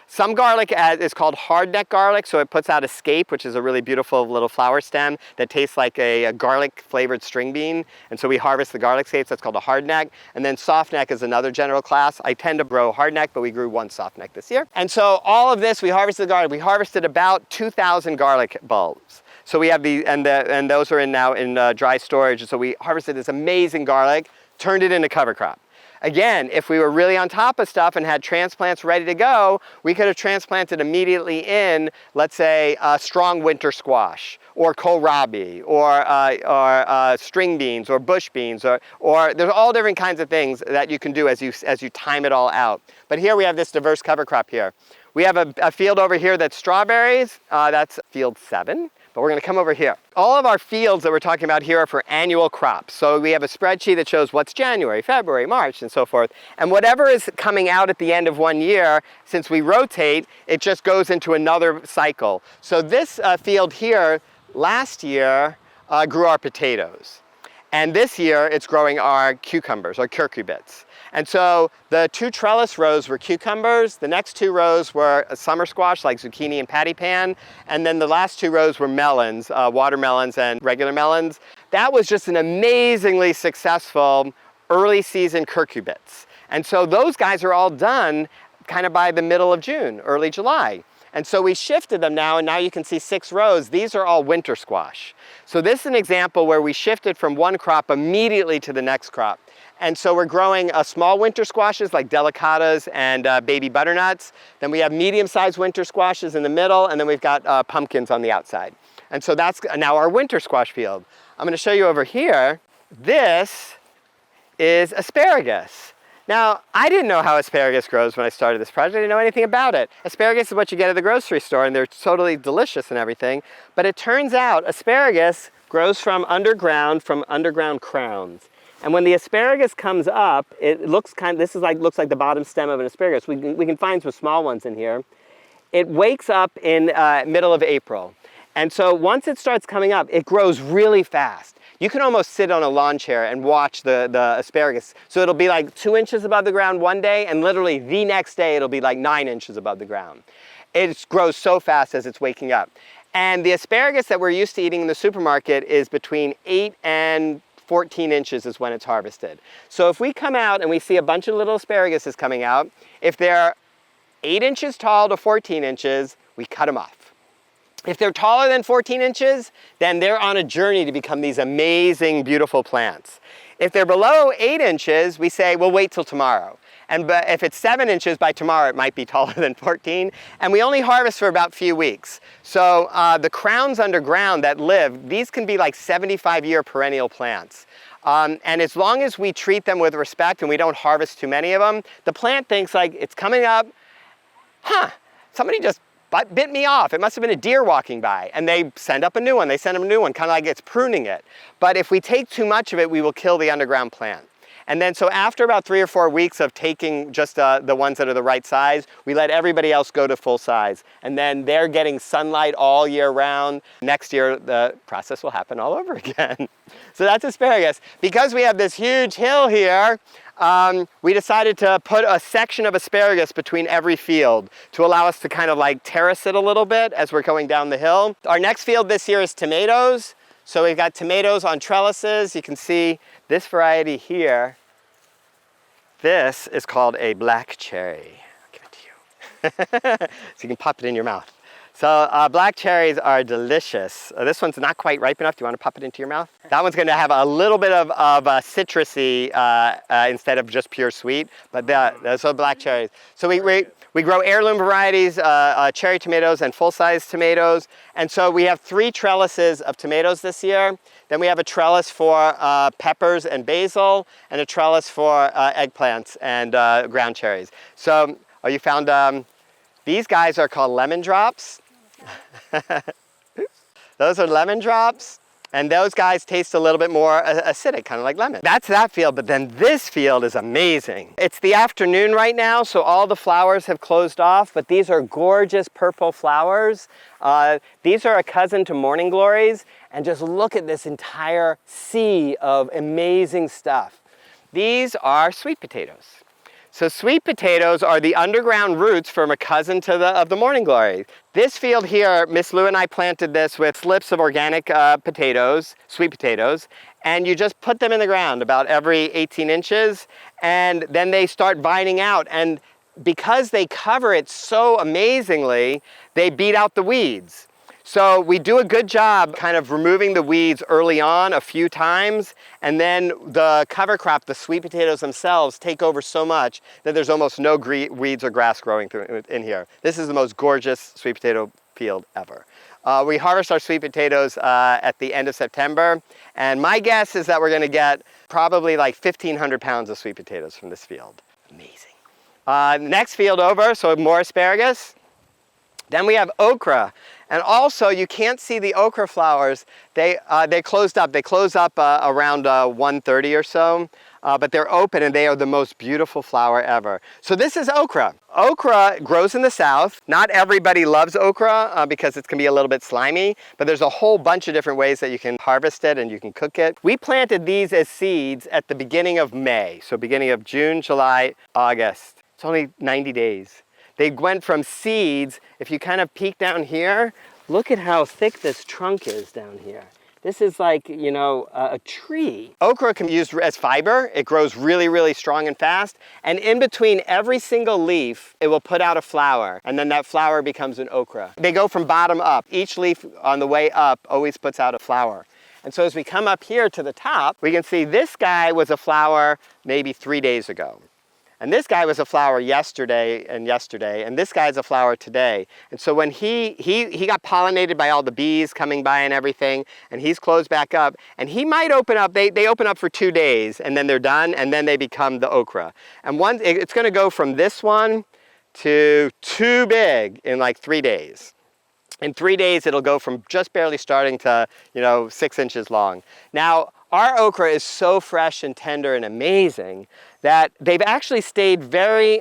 some garlic is called hardneck garlic, so it puts out escape, which is a really beautiful little flower stem that tastes like a garlic flavored string bean. And so we harvest the garlic scapes, that's called a hardneck. And then softneck is another general class. I tend to grow hardneck, but we grew 1 softneck this year. And so all of this, we harvested the garlic. We harvested about 2,000 garlic bulbs. So we have and those are now in dry storage. So we harvested this amazing garlic, turned it into cover crop. Again, if we were really on top of stuff and had transplants ready to go, we could have transplanted immediately in, let's say, strong winter squash, or kohlrabi, or string beans, or bush beans, or there's all different kinds of things that you can do as you time it all out. But here we have this diverse cover crop here. We have a field over here that's strawberries. That's field 7. But we're going to come over here. All of our fields that we're talking about here are for annual crops. So we have a spreadsheet that shows what's January, February, March, and so forth. And whatever is coming out at the end of one year, since we rotate, it just goes into another cycle. So this field here, last year, grew our potatoes. And this year, it's growing our cucumbers, or curcubits. And so the 2 trellis rows were cucumbers, the next 2 rows were summer squash like zucchini and patty pan, and then the last 2 rows were melons, watermelons and regular melons. That was just an amazingly successful early season curcubits. And so those guys are all done kind of by the middle of June, early July. And so we shifted them now, and now you can see 6 rows. These are all winter squash. So this is an example where we shifted from one crop immediately to the next crop. And so we're growing small winter squashes like delicatas and baby butternuts. Then we have medium-sized winter squashes in the middle, and then we've got pumpkins on the outside. And so that's now our winter squash field. I'm going to show you over here. This is asparagus. Now, I didn't know how asparagus grows when I started this project. I didn't know anything about it. Asparagus is what you get at the grocery store, and they're totally delicious and everything. But it turns out asparagus grows from underground crowns. And when the asparagus comes up, it looks looks like the bottom stem of an asparagus. We can find some small ones in here. It wakes up in middle of April. And so once it starts coming up, it grows really fast. You can almost sit on a lawn chair and watch the asparagus. So it'll be like 2 inches above the ground one day, and literally the next day it'll be like 9 inches above the ground. It grows so fast as it's waking up. And the asparagus that we're used to eating in the supermarket is between 8 and 14 inches is when it's harvested. So if we come out and we see a bunch of little asparaguses coming out, if they're 8 inches tall to 14 inches, we cut them off. If they're taller than 14 inches, then they're on a journey to become these amazing, beautiful plants. If they're below 8 inches, we say, we'll wait till tomorrow. And if it's 7 inches, by tomorrow it might be taller than 14. And we only harvest for about a few weeks. So the crowns underground that live, these can be like 75-year perennial plants. And as long as we treat them with respect and we don't harvest too many of them, the plant thinks like, it's coming up, somebody just bit me off. It must have been a deer walking by. And they send up a new one. They send them a new one, kind of like it's pruning it. But if we take too much of it, we will kill the underground plant. And then so after about 3 or 4 weeks of taking just the ones that are the right size, we let everybody else go to full size. And then they're getting sunlight all year round. Next year, the process will happen all over again. So that's asparagus. Because we have this huge hill here, we decided to put a section of asparagus between every field to allow us to kind of like terrace it a little bit as we're going down the hill. Our next field this year is tomatoes. So we've got tomatoes on trellises. You can see this variety here. This is called a black cherry. I'll give it to you. So you can pop it in your mouth. So black cherries are delicious. This one's not quite ripe enough. Do you want to pop it into your mouth? That one's going to have a little bit of citrusy instead of just pure sweet. But those are black cherries. So we grow heirloom varieties, cherry tomatoes and full-size tomatoes. And so we have 3 trellises of tomatoes this year. Then we have a trellis for peppers and basil, and a trellis for eggplants and ground cherries. So you found these guys are called lemon drops. Those are lemon drops. And those guys taste a little bit more acidic, kind of like lemon. That's that field, but then this field is amazing. It's the afternoon right now, so all the flowers have closed off, but these are gorgeous purple flowers. These are a cousin to morning glories, and just look at this entire sea of amazing stuff. These are sweet potatoes. So sweet potatoes are the underground roots from a cousin to of the morning glory. This field here, Miss Lou and I planted this with slips of organic potatoes, sweet potatoes, and you just put them in the ground about every 18 inches, and then they start vining out. And because they cover it so amazingly, they beat out the weeds. So we do a good job kind of removing the weeds early on a few times, and then the cover crop, the sweet potatoes themselves, take over so much that there's almost no weeds or grass growing in here. This is the most gorgeous sweet potato field ever. We harvest our sweet potatoes at the end of September, and my guess is that we're going to get probably like 1,500 pounds of sweet potatoes from this field. Amazing. Next field over, so more asparagus. Then we have okra. And also, you can't see the okra flowers. They closed up. They close up around 1:30 or so, but they're open and they are the most beautiful flower ever. So this is okra. Okra grows in the south. Not everybody loves okra because it can be a little bit slimy, but there's a whole bunch of different ways that you can harvest it and you can cook it. We planted these as seeds at the beginning of May, so beginning of June, July, August. It's only 90 days. They went from seeds, if you kind of peek down here, look at how thick this trunk is down here. This is like, you know, a tree. Okra can be used as fiber. It grows really, really strong and fast. And in between every single leaf, it will put out a flower. And then that flower becomes an okra. They go from bottom up. Each leaf on the way up always puts out a flower. And so as we come up here to the top, we can see this guy was a flower maybe 3 days ago. And this guy was a flower yesterday, and this guy's a flower today. And so when he got pollinated by all the bees coming by and everything, and he's closed back up, and he might open up, they open up for 2 days, and then they're done, and then they become the okra. And it's gonna go from this one to too big in like 3 days. In 3 days, it'll go from just barely starting to, 6 inches long. Now, our okra is so fresh and tender and amazing that they've actually stayed very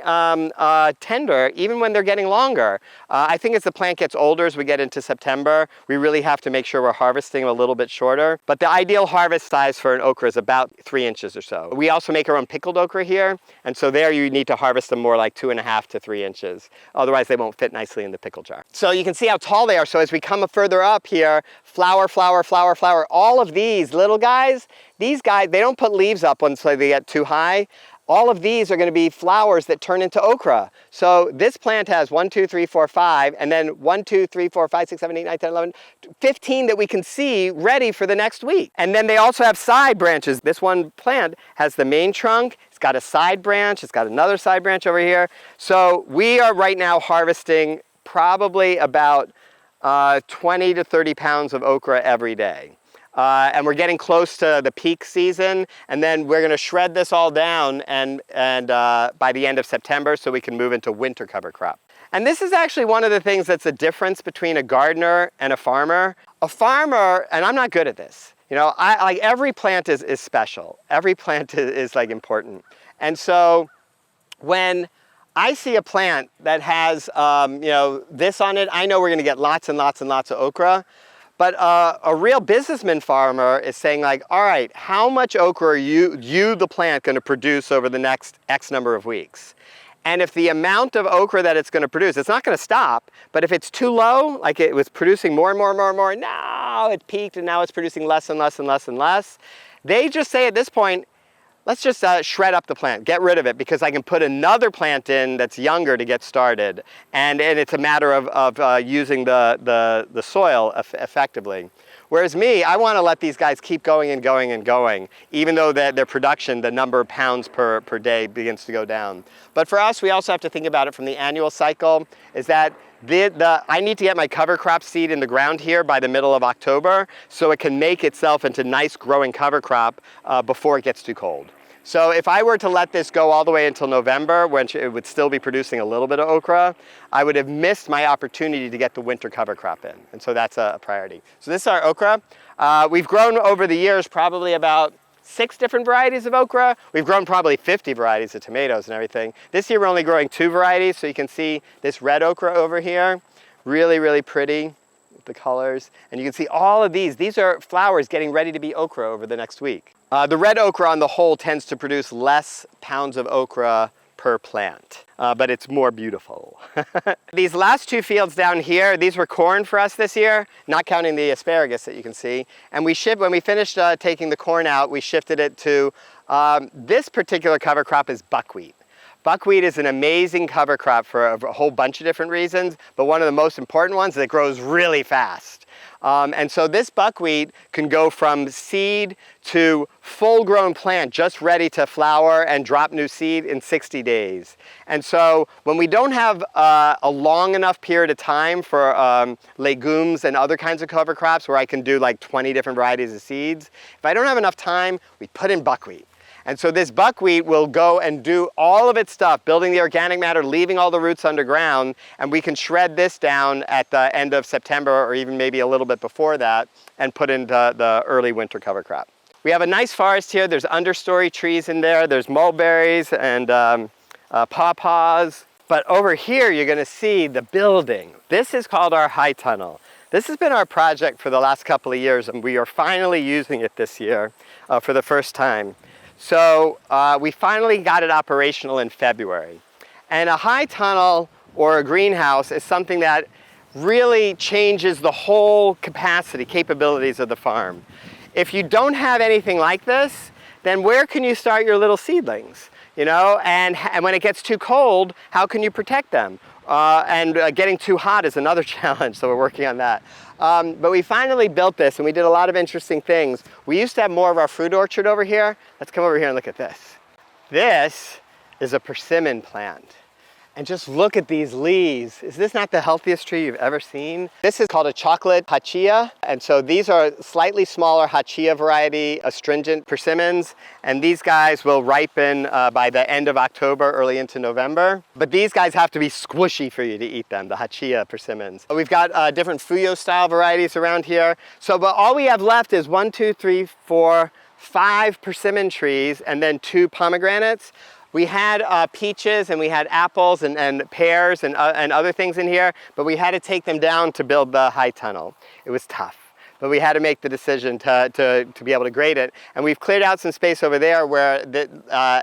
tender even when they're getting longer. I think as the plant gets older, as we get into September, we really have to make sure we're harvesting them a little bit shorter. But the ideal harvest size for an okra is about 3 inches or so. We also make our own pickled okra here, and so there you need to harvest them more like 2.5 to 3 inches. Otherwise they won't fit nicely in the pickle jar. So you can see how tall they are. So as we come further up here, flower, flower, flower, flower, all of these little guys, these guys, they don't put leaves up once they get too high. All of these are going to be flowers that turn into okra. So this plant has 1, 2, 3, 4, 5, and then 1, 2, 3, 4, 5, 6, 7, 8, 9, 10, 11, 15 that we can see ready for the next week. And then they also have side branches. This one plant has the main trunk, it's got a side branch, it's got another side branch over here. So we are right now harvesting probably about 20 to 30 pounds of okra every day. And we're getting close to the peak season, and then we're going to shred this all down and by the end of September so we can move into winter cover crop. And this is actually one of the things that's the difference between a gardener and a farmer. A farmer, and I'm not good at this, you know, like every plant is special. Every plant is like important. And so when I see a plant that has, you know, this on it, I know we're going to get lots and lots and lots of okra. But a real businessman farmer is saying like, all right, how much okra are you the plant, going to produce over the next X number of weeks? And if the amount of okra that it's going to produce, it's not going to stop, but if it's too low, like it was producing more and more and more and more, now it peaked and now it's producing less and less and less and less, they just say at this point, let's just shred up the plant, get rid of it, because I can put another plant in that's younger to get started. And it's a matter of using the soil effectively. Whereas me, I want to let these guys keep going and going and going, even though their production, the number of pounds per day begins to go down. But for us, we also have to think about it from the annual cycle, is that I need to get my cover crop seed in the ground here by the middle of October so it can make itself into nice growing cover crop before it gets too cold. So if I were to let this go all the way until November, when it would still be producing a little bit of okra, I would have missed my opportunity to get the winter cover crop in. And so that's a priority. So this is our okra. We've grown over the years probably about 6 different varieties of okra. We've grown probably 50 varieties of tomatoes and everything. This year we're only growing 2 varieties, so you can see this red okra over here. Really, really pretty with the colors. And you can see all of these. These are flowers getting ready to be okra over the next week. The red okra on the whole tends to produce less pounds of okra per plant, but it's more beautiful. These last 2 fields down here, these were corn for us this year, not counting the asparagus that you can see. And when we finished taking the corn out, we shifted it to, this particular cover crop is buckwheat. Buckwheat is an amazing cover crop for a whole bunch of different reasons, but one of the most important ones is it grows really fast. And so this buckwheat can go from seed to full-grown plant just ready to flower and drop new seed in 60 days. And so when we don't have a long enough period of time for legumes and other kinds of cover crops where I can do like 20 different varieties of seeds, if I don't have enough time, we put in buckwheat. And so this buckwheat will go and do all of its stuff, building the organic matter, leaving all the roots underground, and we can shred this down at the end of September or even maybe a little bit before that and put into the early winter cover crop. We have a nice forest here. There's understory trees in there. There's mulberries and pawpaws. But over here, you're going to see the building. This is called our high tunnel. This has been our project for the last couple of years, and we are finally using it this year for the first time. So we finally got it operational in February. And a high tunnel or a greenhouse is something that really changes the whole capabilities of the farm. If you don't have anything like this, then where can you start your little seedlings? You know, and when it gets too cold, how can you protect them? Getting too hot is another challenge, so we're working on that. But we finally built this, and we did a lot of interesting things. We used to have more of our fruit orchard over here. Let's come over here and look at this. This is a persimmon plant. And just look at these leaves. Is this not the healthiest tree you've ever seen? This is called a chocolate hachia. And so these are slightly smaller hachia variety astringent persimmons. And these guys will ripen by the end of October, early into November. But these guys have to be squishy for you to eat them, the hachia persimmons. We've got different Fuyo style varieties around here. So, but all we have left is 1, 2, 3, 4, 5 persimmon trees and then 2 pomegranates. We had peaches and we had apples and pears and other things in here, but we had to take them down to build the high tunnel. It was tough, but we had to make the decision to be able to grade it. And we've cleared out some space over there where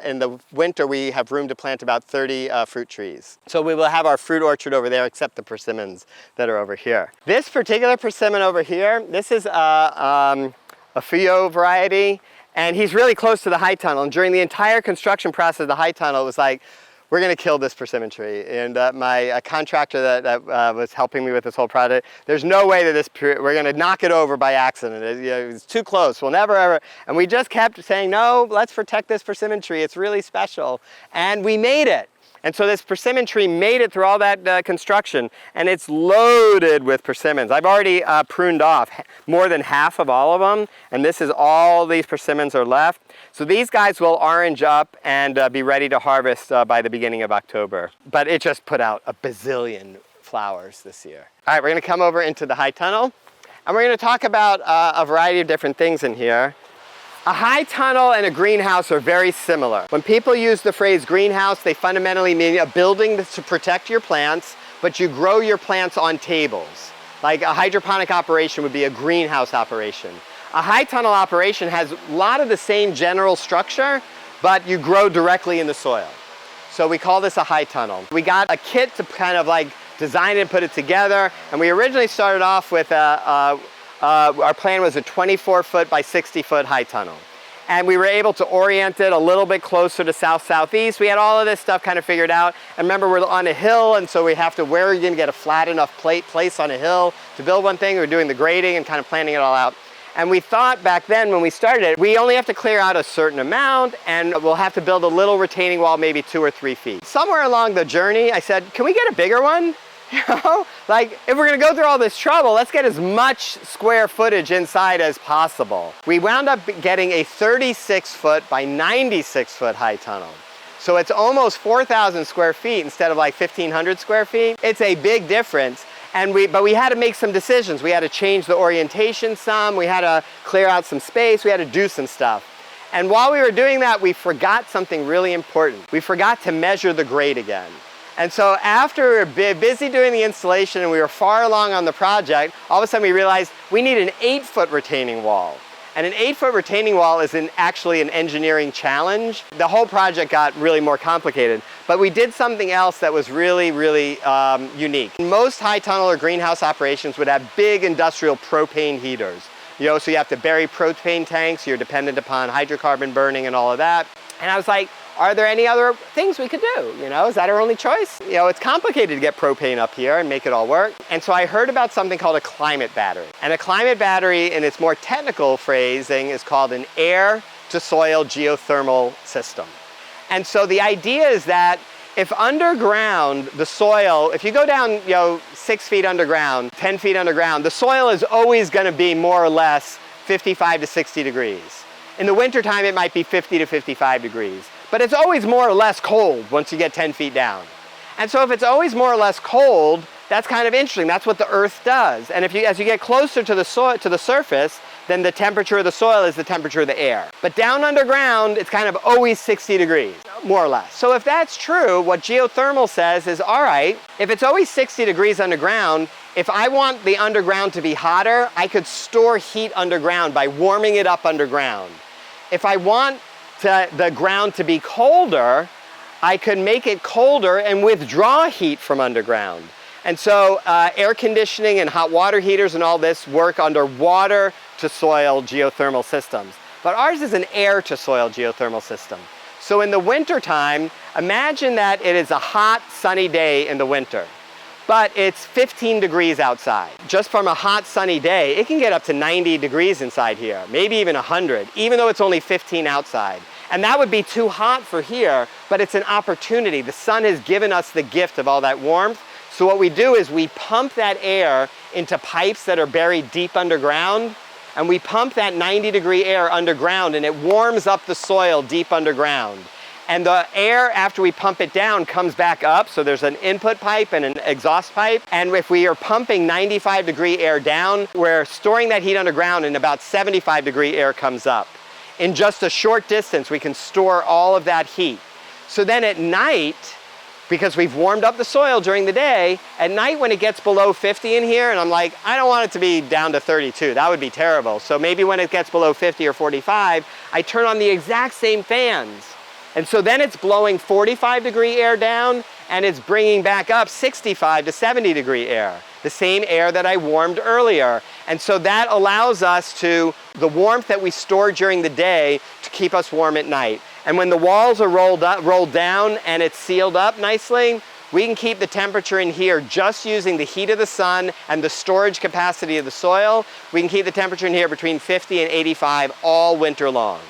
in the winter we have room to plant about 30 fruit trees. So we will have our fruit orchard over there except the persimmons that are over here. This particular persimmon over here, this is a SOOOOO variety. And he's really close to the high tunnel. And during the entire construction process of the high tunnel, it was like, we're going to kill this persimmon tree. And my contractor that was helping me with this whole project, there's no way that we're going to knock it over by accident. It's too close. We'll never ever. And we just kept saying, no, let's protect this persimmon tree. It's really special. And we made it. And so this persimmon tree made it through all that construction, and it's loaded with persimmons. I've already pruned off more than half of all of them, and this is all these persimmons are left. So these guys will orange up and be ready to harvest by the beginning of October. But it just put out a bazillion flowers this year. All right, we're going to come over into the high tunnel, and we're going to talk about a variety of different things in here. A high tunnel and a greenhouse are very similar. When people use the phrase greenhouse, they fundamentally mean a building to protect your plants, but you grow your plants on tables. Like a hydroponic operation would be a greenhouse operation. A high tunnel operation has a lot of the same general structure, but you grow directly in the soil. So we call this a high tunnel. We got a kit to kind of like design it and put it together, and we originally started off with our plan was a 24-foot by 60-foot high tunnel. And we were able to orient it a little bit closer to south-southeast. We had all of this stuff kind of figured out. And remember, we're on a hill, and so we have to, where are you going to get a flat enough place on a hill to build one thing? We're doing the grading and kind of planning it all out. And we thought back then when we started it, we only have to clear out a certain amount, and we'll have to build a little retaining wall, maybe 2 or 3 feet. Somewhere along the journey, I said, can we get a bigger one? You know, like if we're gonna go through all this trouble, let's get as much square footage inside as possible. We wound up getting a 36-foot by 96-foot high tunnel. So it's almost 4,000 square feet instead of like 1,500 square feet. It's a big difference. But we had to make some decisions. We had to change the orientation some, we had to clear out some space, we had to do some stuff. And while we were doing that, we forgot something really important. We forgot to measure the grade again. And so after we were busy doing the installation and we were far along on the project, all of a sudden we realized we need an 8-foot retaining wall. And an 8-foot retaining wall is actually an engineering challenge. The whole project got really more complicated, but we did something else that was really, really unique. Most high tunnel or greenhouse operations would have big industrial propane heaters. You know, so you have to bury propane tanks, you're dependent upon hydrocarbon burning and all of that. And I was like, are there any other things we could do? You know, is that our only choice? You know, it's complicated to get propane up here and make it all work. And so I heard about something called a climate battery. And a climate battery, in its more technical phrasing, is called an air to soil geothermal system. And so the idea is that if underground, the soil, if you go down, 6 feet underground, 10 feet underground, the soil is always gonna be more or less 55 to 60 degrees. In the wintertime, it might be 50 to 55 degrees. But it's always more or less cold once you get 10 feet down. And so if it's always more or less cold, that's kind of interesting. That's what the earth does. And as you get closer to the surface, then the temperature of the soil is the temperature of the air. But down underground, it's kind of always 60 degrees, more or less. So if that's true, what geothermal says is, all right, if it's always 60 degrees underground, if I want the underground to be hotter, I could store heat underground by warming it up underground. If I want the ground to be colder, I could make it colder and withdraw heat from underground. And so air conditioning and hot water heaters and all this work under water to soil geothermal systems. But ours is an air to soil geothermal system. So in the winter time, imagine that it is a hot, sunny day in the winter, but it's 15 degrees outside. Just from a hot, sunny day, it can get up to 90 degrees inside here, maybe even 100, even though it's only 15 outside. And that would be too hot for here, but it's an opportunity. The sun has given us the gift of all that warmth. So what we do is we pump that air into pipes that are buried deep underground, and we pump that 90-degree air underground, and it warms up the soil deep underground. And the air, after we pump it down, comes back up. So there's an input pipe and an exhaust pipe. And if we are pumping 95-degree air down, we're storing that heat underground, and about 75-degree air comes up. in just a short distance, we can store all of that heat. So then at night, because we've warmed up the soil during the day, at night when it gets below 50 in here, and I'm like, I don't want it to be down to 32, that would be terrible. So maybe when it gets below 50 or 45, I turn on the exact same fans. And so then it's blowing 45-degree air down, and it's bringing back up 65 to 70-degree air, the same air that I warmed earlier. And so that allows us to, the warmth that we store during the day, to keep us warm at night. And when the walls are rolled down and it's sealed up nicely, we can keep the temperature in here just using the heat of the sun and the storage capacity of the soil. We can keep the temperature in here between 50 and 85 all winter long.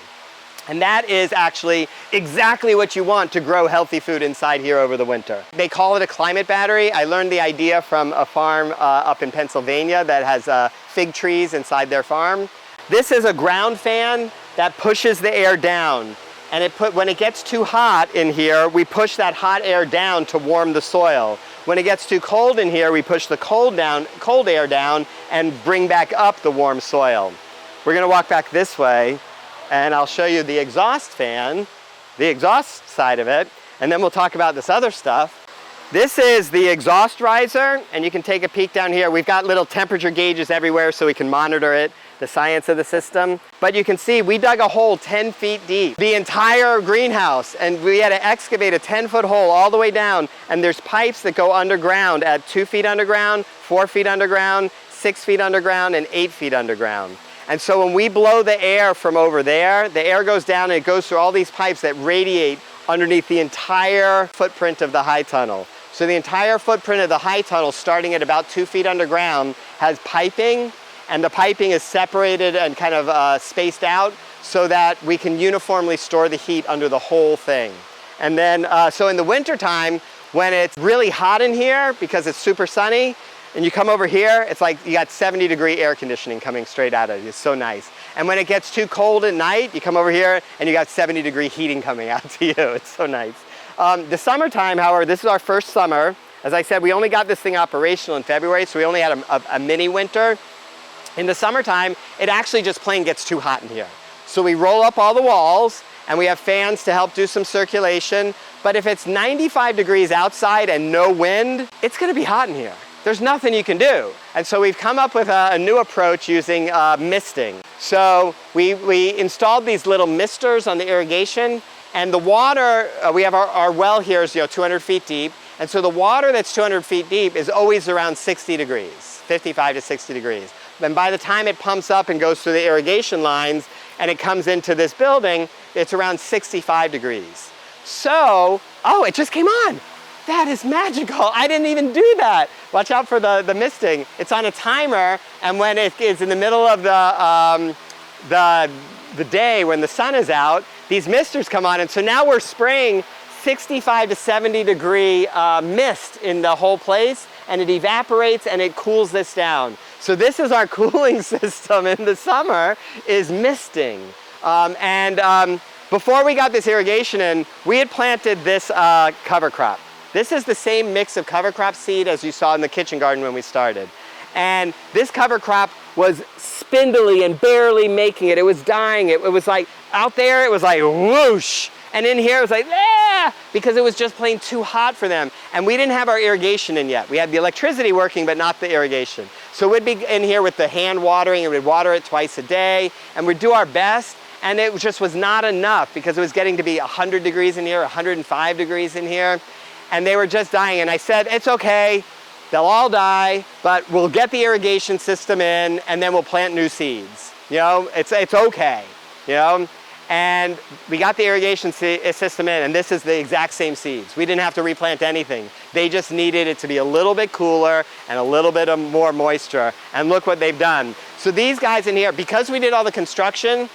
And that is actually exactly what you want to grow healthy food inside here over the winter. They call it a climate battery. I learned the idea from a farm up in Pennsylvania that has fig trees inside their farm. This is a ground fan that pushes the air down. And when it gets too hot in here, we push that hot air down to warm the soil. When it gets too cold in here, we push the cold air down and bring back up the warm soil. We're gonna walk back this way, and I'll show you the exhaust fan, the exhaust side of it, and then we'll talk about this other stuff. This is the exhaust riser, and you can take a peek down here. We've got little temperature gauges everywhere so we can monitor it, the science of the system. But you can see we dug a hole 10 feet deep, the entire greenhouse, and we had to excavate a 10-foot hole all the way down, and there's pipes that go underground at 2 feet underground, 4 feet underground, 6 feet underground, and 8 feet underground. And so when we blow the air from over there, the air goes down and it goes through all these pipes that radiate underneath the entire footprint of the high tunnel. So the entire footprint of the high tunnel, starting at about 2 feet underground, has piping, and the piping is separated and kind of spaced out so that we can uniformly store the heat under the whole thing. And then, so in the winter time, when it's really hot in here because it's super sunny, and you come over here, it's like you got 70-degree air conditioning coming straight out of it. It's so nice. And when it gets too cold at night, you come over here and you got 70-degree heating coming out to you. It's so nice. The summertime, however, this is our first summer. As I said, we only got this thing operational in February, so we only had a mini winter. In the summertime, it actually just plain gets too hot in here. So we roll up all the walls, and we have fans to help do some circulation. But if it's 95 degrees outside and no wind, it's gonna be hot in here. There's nothing you can do. And so we've come up with a new approach using misting. So we installed these little misters on the irrigation, and the water, we have our well here is 200 feet deep, and so the water that's 200 feet deep is always around 60 degrees, 55 to 60 degrees. And by the time it pumps up and goes through the irrigation lines and it comes into this building, it's around 65 degrees. So, oh, it just came on. That is magical. I didn't even do that. Watch out for the misting. It's on a timer, and when it is in the middle of the day when the sun is out, these misters come on, and so now we're spraying 65 to 70 degree mist in the whole place, and it evaporates and it cools this down. So this is our cooling system in the summer, is misting. Before we got this irrigation in, we had planted this cover crop. This is the same mix of cover crop seed as you saw in the kitchen garden when we started. And this cover crop was spindly and barely making it. It was dying. It was like, out there, it was like whoosh. And in here, it was like, ah, because it was just plain too hot for them. And we didn't have our irrigation in yet. We had the electricity working, but not the irrigation. So we'd be in here with the hand watering, and we'd water it twice a day, and we'd do our best. And it just was not enough because it was getting to be 100 degrees in here, 105 degrees in here. And they were just dying. And I said, it's okay, they'll all die, but we'll get the irrigation system in, and then we'll plant new seeds. You know, it's okay, you know? And we got the irrigation system in, and this is the exact same seeds. We didn't have to replant anything. They just needed it to be a little bit cooler and a little bit of more moisture. And look what they've done. So these guys in here, because we did all the construction,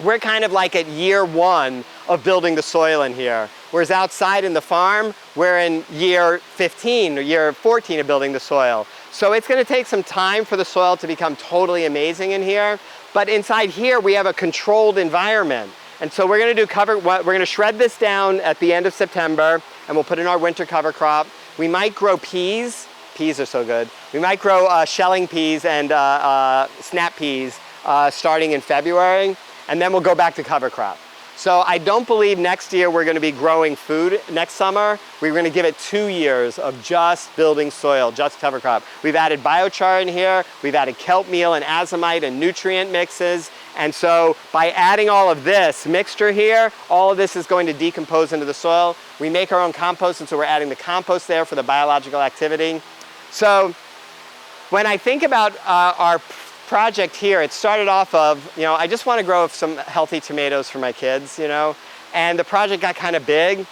we're kind of like at year 1 of building the soil in here. Whereas outside in the farm, we're in year 15 or year 14 of building the soil. So it's gonna take some time for the soil to become totally amazing in here. But inside here, we have a controlled environment. And so we're gonna shred this down at the end of September, and we'll put in our winter cover crop. We might grow peas. Peas are so good. We might grow shelling peas and snap peas starting in February. and then we'll go back to cover crop. So I don't believe next year we're going to be growing food next summer. We're going to give it 2 years of just building soil, just cover crop. We've added biochar in here, we've added kelp meal and azomite and nutrient mixes. And so by adding all of this mixture here, all of this is going to decompose into the soil. We make our own compost, and so we're adding the compost there for the biological activity. So when I think about our project here, it started off of, I just want to grow some healthy tomatoes for my kids, and the project got kind of big.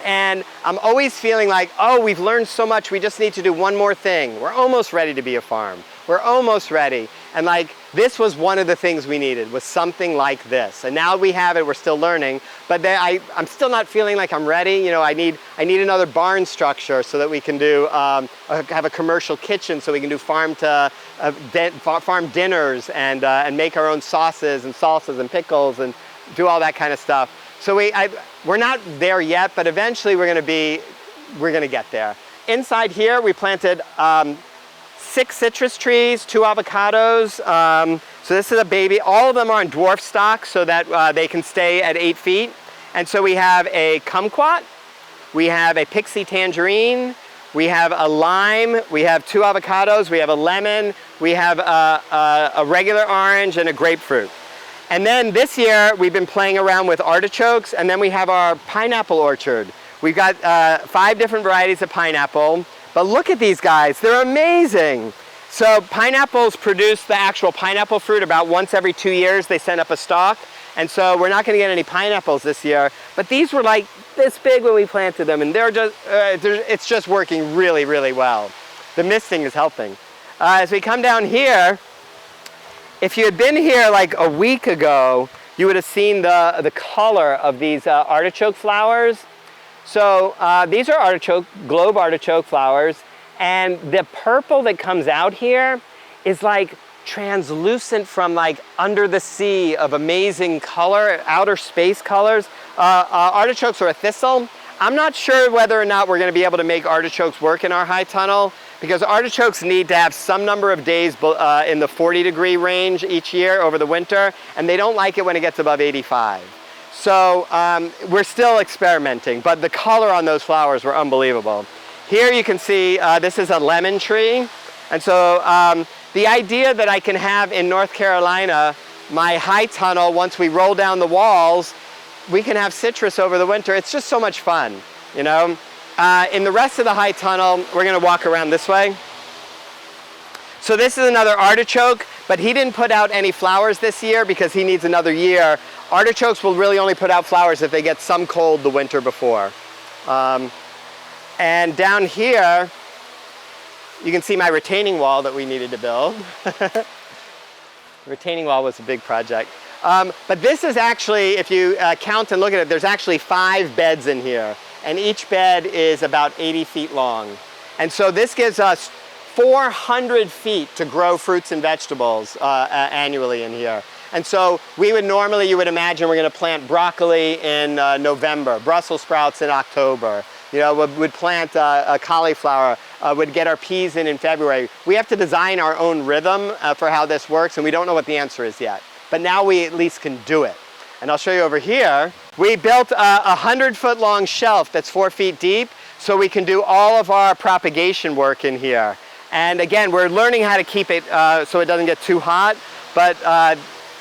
And I'm always feeling like, oh, we've learned so much, we just need to do one more thing. We're almost ready to be a farm. We're almost ready. And like, this was one of the things we needed, was something like this. And now we have it, we're still learning, but I'm still not feeling like I'm ready. I need another barn structure so that we can do, have a commercial kitchen so we can do farm dinners and make our own sauces and salsas and pickles and do all that kind of stuff. So we're not there yet, but eventually we're going to get there. Inside here, we planted 6 citrus trees, 2 avocados. So this is a baby. All of them are on dwarf stock so that they can stay at 8 feet. And so we have a kumquat, we have a pixie tangerine, we have a lime, we have 2 avocados, we have a lemon, we have a regular orange and a grapefruit. And then this year, we've been playing around with artichokes, and then we have our pineapple orchard. We've got 5 different varieties of pineapple, but look at these guys, they're amazing. So pineapples produce the actual pineapple fruit about once every 2 years. They send up a stalk, and so we're not gonna get any pineapples this year, but these were like this big when we planted them, and it's just working really, really well. The misting is helping. As we come down here, if you had been here like a week ago, you would have seen the color of these artichoke flowers. So these are globe artichoke flowers, and the purple that comes out here is like translucent from like under the sea of amazing color, outer space colors. Artichokes are a thistle. I'm not sure whether or not we're going to be able to make artichokes work in our high tunnel, because artichokes need to have some number of days in the 40-degree range each year over the winter, and they don't like it when it gets above 85. So we're still experimenting, but the color on those flowers were unbelievable. Here you can see this is a lemon tree, and so the idea that I can have in North Carolina, my high tunnel, once we roll down the walls, we can have citrus over the winter. It's just so much fun, In the rest of the high tunnel, we're going to walk around this way. So this is another artichoke, but he didn't put out any flowers this year because he needs another year. Artichokes will really only put out flowers if they get some cold the winter before. And down here, you can see my retaining wall that we needed to build. The retaining wall was a big project. But this is actually, if you count and look at it, there's actually 5 beds in here. And each bed is about 80 feet long. And so this gives us 400 feet to grow fruits and vegetables annually in here. And so you would imagine we're going to plant broccoli in November, Brussels sprouts in October. We'd plant cauliflower, would get our peas in February. We have to design our own rhythm for how this works, and we don't know what the answer is yet. But now we at least can do it. And I'll show you over here. We built a 100-foot long shelf that's 4 feet deep, so we can do all of our propagation work in here. And again, we're learning how to keep it so it doesn't get too hot, but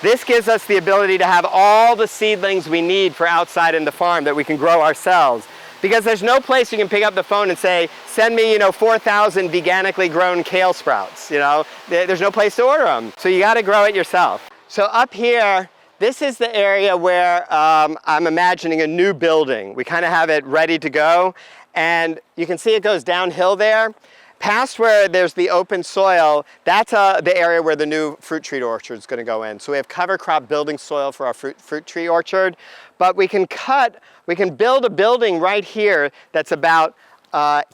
this gives us the ability to have all the seedlings we need for outside in the farm that we can grow ourselves. Because there's no place you can pick up the phone and say, send me, 4,000 veganically grown kale sprouts, There's no place to order them. So you gotta grow it yourself. So up here, this is the area where I'm imagining a new building. We kind of have it ready to go. And you can see it goes downhill there. Past where there's the open soil, that's the area where the new fruit tree orchard is going to go in. So we have cover crop building soil for our fruit tree orchard. But we can build a building right here that's about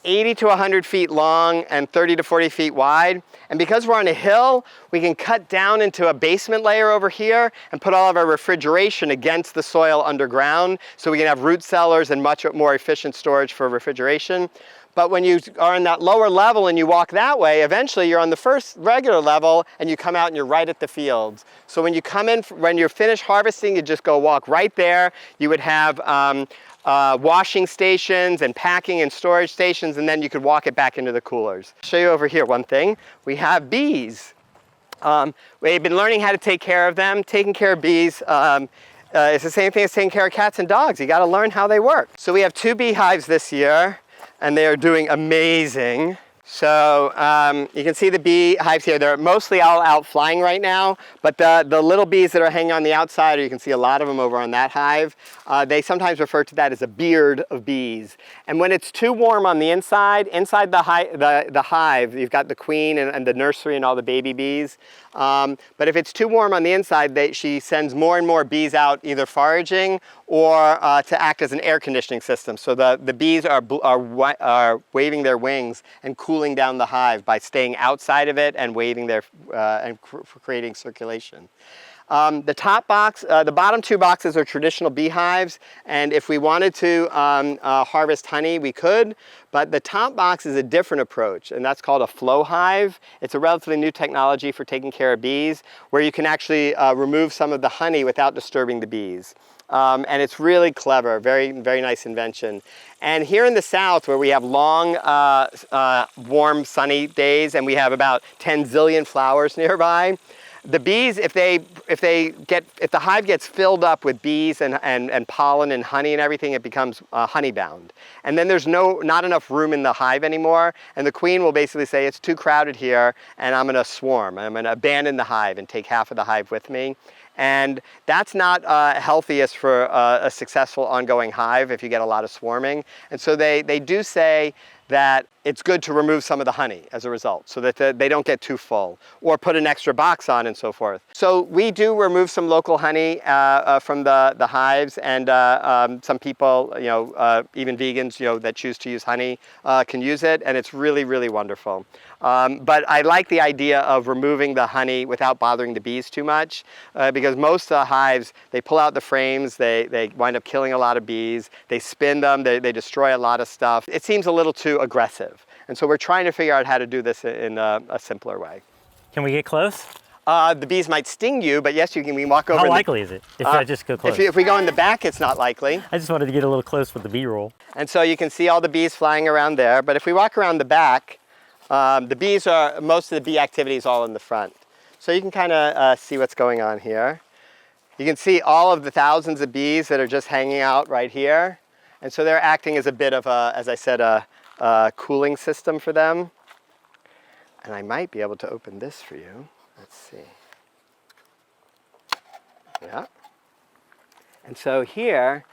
80 to 100 feet long and 30 to 40 feet wide. And because we're on a hill, we can cut down into a basement layer over here and put all of our refrigeration against the soil underground, so we can have root cellars and much more efficient storage for refrigeration. But when you are in that lower level and you walk that way, eventually you're on the first regular level and you come out and you're right at the fields. So when you come in, when you're finished harvesting, you just go walk right there. You would have washing stations and packing and storage stations, and then you could walk it back into the coolers. I'll show you over here one thing. We have bees. We've been learning how to take care of them. Taking care of bees is the same thing as taking care of cats and dogs. You got to learn how they work. So we have 2 beehives this year, and they are doing amazing. So you can see the beehives here. They're mostly all out flying right now, but the little bees that are hanging on the outside, you can see a lot of them over on that hive, they sometimes refer to that as a beard of bees. And when it's too warm on the inside the hive, you've got the queen and the nursery and all the baby bees. But if it's too warm on the inside, she sends more and more bees out either foraging or to act as an air conditioning system. So the bees are waving their wings and cooling down the hive by staying outside of it and waving their and creating circulation. The top box, the bottom 2 boxes are traditional beehives, and if we wanted to harvest honey, we could, but the top box is a different approach, and that's called a flow hive. It's a relatively new technology for taking care of bees, where you can actually remove some of the honey without disturbing the bees. And it's really clever, very, very nice invention. And here in the south, where we have long, warm, sunny days, and we have about 10 zillion flowers nearby, the bees, if the hive gets filled up with bees and pollen and honey and everything, it becomes honey bound. And then there's not enough room in the hive anymore, and the queen will basically say, it's too crowded here, and I'm going to swarm. I'm going to abandon the hive and take half of the hive with me. And that's not healthiest for a successful ongoing hive if you get a lot of swarming. And so they do say that it's good to remove some of the honey as a result, so that they don't get too full, or put an extra box on and so forth. So we do remove some local honey from the hives, and some people, even vegans, that choose to use honey can use it, and it's really, really wonderful. But I like the idea of removing the honey without bothering the bees too much, because most hives, they pull out the frames, they wind up killing a lot of bees, they spin them, they destroy a lot of stuff. It seems a little too aggressive. And so we're trying to figure out how to do this in a simpler way. Can we get close? The bees might sting you, but yes, we can walk over. How likely is it if I just go close? If we go in the back, it's not likely. I just wanted to get a little close with the B-roll. And so you can see all the bees flying around there. But if we walk around the back, most of the bee activity is all in the front. So you can kind of see what's going on here. You can see all of the thousands of bees that are just hanging out right here. And so they're acting as a bit of as I said, a cooling system for them. And I might be able to open this for you. Let's see. Yeah. And so here,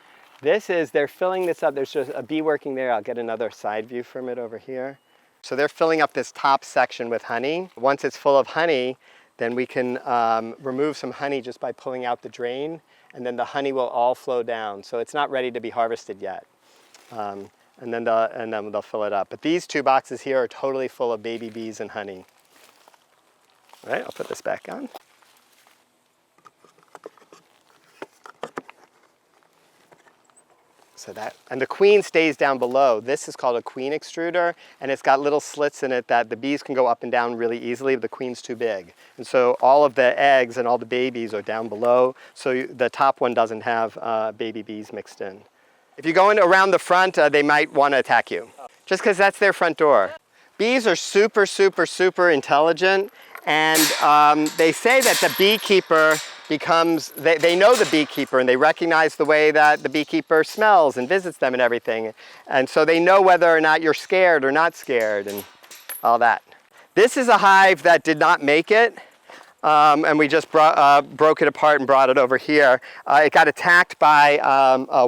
they're filling this up. There's just a bee working there. I'll get another side view from it over here. So they're filling up this top section with honey. Once it's full of honey, then we can remove some honey just by pulling out the drain, and then the honey will all flow down. So it's not ready to be harvested yet. And then they'll fill it up. But these 2 boxes here are totally full of baby bees and honey. All right, I'll put this back on. So and the queen stays down below. This is called a queen extruder, and it's got little slits in it that the bees can go up and down really easily if the queen's too big. And so all of the eggs and all the babies are down below, so the top one doesn't have baby bees mixed in. If you go in around the front, they might want to attack you, just because that's their front door. Bees are super, super, super intelligent, and they say that the beekeeper they know the beekeeper, and they recognize the way that the beekeeper smells and visits them and everything. And so they know whether or not you're scared or not scared and all that. This is a hive that did not make it. And we just broke it apart and brought it over here. It got attacked by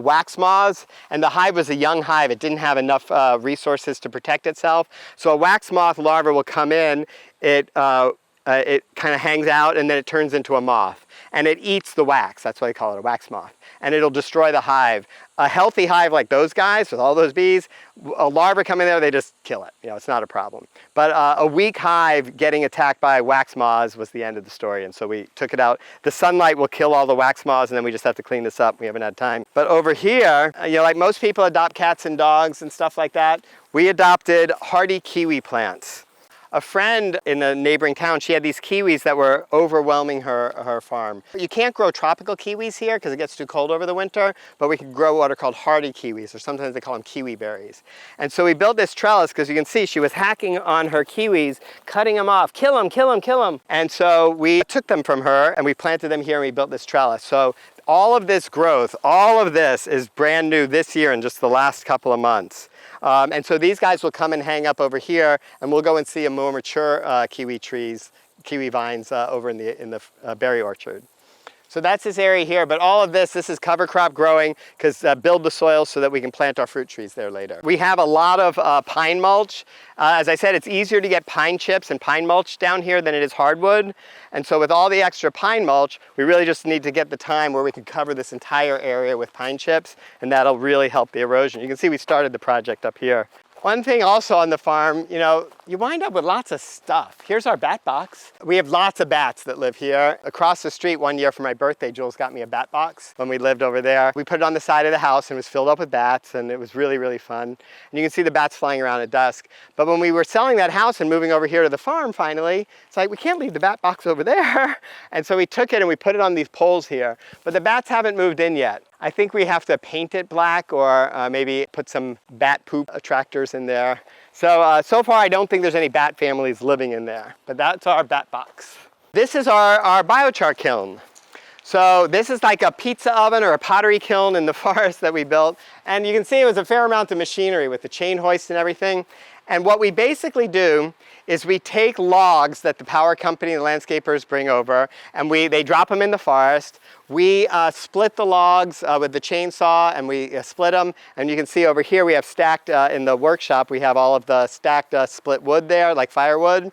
wax moths, and the hive was a young hive. It didn't have enough resources to protect itself. So a wax moth larva will come in, it kind of hangs out, and then it turns into a moth. and it eats the wax. That's why they call it a wax moth. And it'll destroy the hive. A healthy hive like those guys with all those bees, a larva come in there, they just kill it. You know, it's not a problem. But a weak hive getting attacked by wax moths was the end of the story, and so we took it out. The sunlight will kill all the wax moths, and then we just have to clean this up. We haven't had time. But over here, you know, like most people adopt cats and dogs and stuff like that, we adopted hardy kiwi plants. A friend in a neighboring town, she had these kiwis that were overwhelming her farm. You can't grow tropical kiwis here because it gets too cold over the winter, but we can grow what are called hardy kiwis, or sometimes they call them kiwi berries. And so we built this trellis because you can see she was hacking on her kiwis, cutting them off, kill them, kill them, kill them. And so we took them from her and we planted them here and we built this trellis. So all of this growth, all of this is brand new this year in just the last couple of months. And so these guys will come and hang up over here, and we'll go and see a more mature kiwi trees, kiwi vines over in the berry orchard. So that's this area here, but all of this is cover crop growing because build the soil so that we can plant our fruit trees there later. We have a lot of pine mulch. As I said, it's easier to get pine chips and pine mulch down here than it is hardwood. And so with all the extra pine mulch, we really just need to get the time where we can cover this entire area with pine chips, and that'll really help the erosion. You can see we started the project up here. One thing also on the farm, you know, you wind up with lots of stuff. Here's our bat box. We have lots of bats that live here. Across the street one year for my birthday, Jules got me a bat box when we lived over there. We put it on the side of the house and it was filled up with bats, and it was really, really fun. And you can see the bats flying around at dusk. But when we were selling that house and moving over here to the farm finally, it's like, we can't leave the bat box over there. And so we took it and we put it on these poles here. But the bats haven't moved in yet. I think we have to paint it black or maybe put some bat poop attractors in there. So, so far I don't think there's any bat families living in there, but that's our bat box. This is our biochar kiln. So this is like a pizza oven or a pottery kiln in the forest that we built. And you can see it was a fair amount of machinery with the chain hoist and everything. And what we basically do is we take logs that the power company and the landscapers bring over, and they drop them in the forest. We split the logs with the chainsaw, and we split them. And you can see over here we have stacked in the workshop, we have all of the stacked split wood there, like firewood.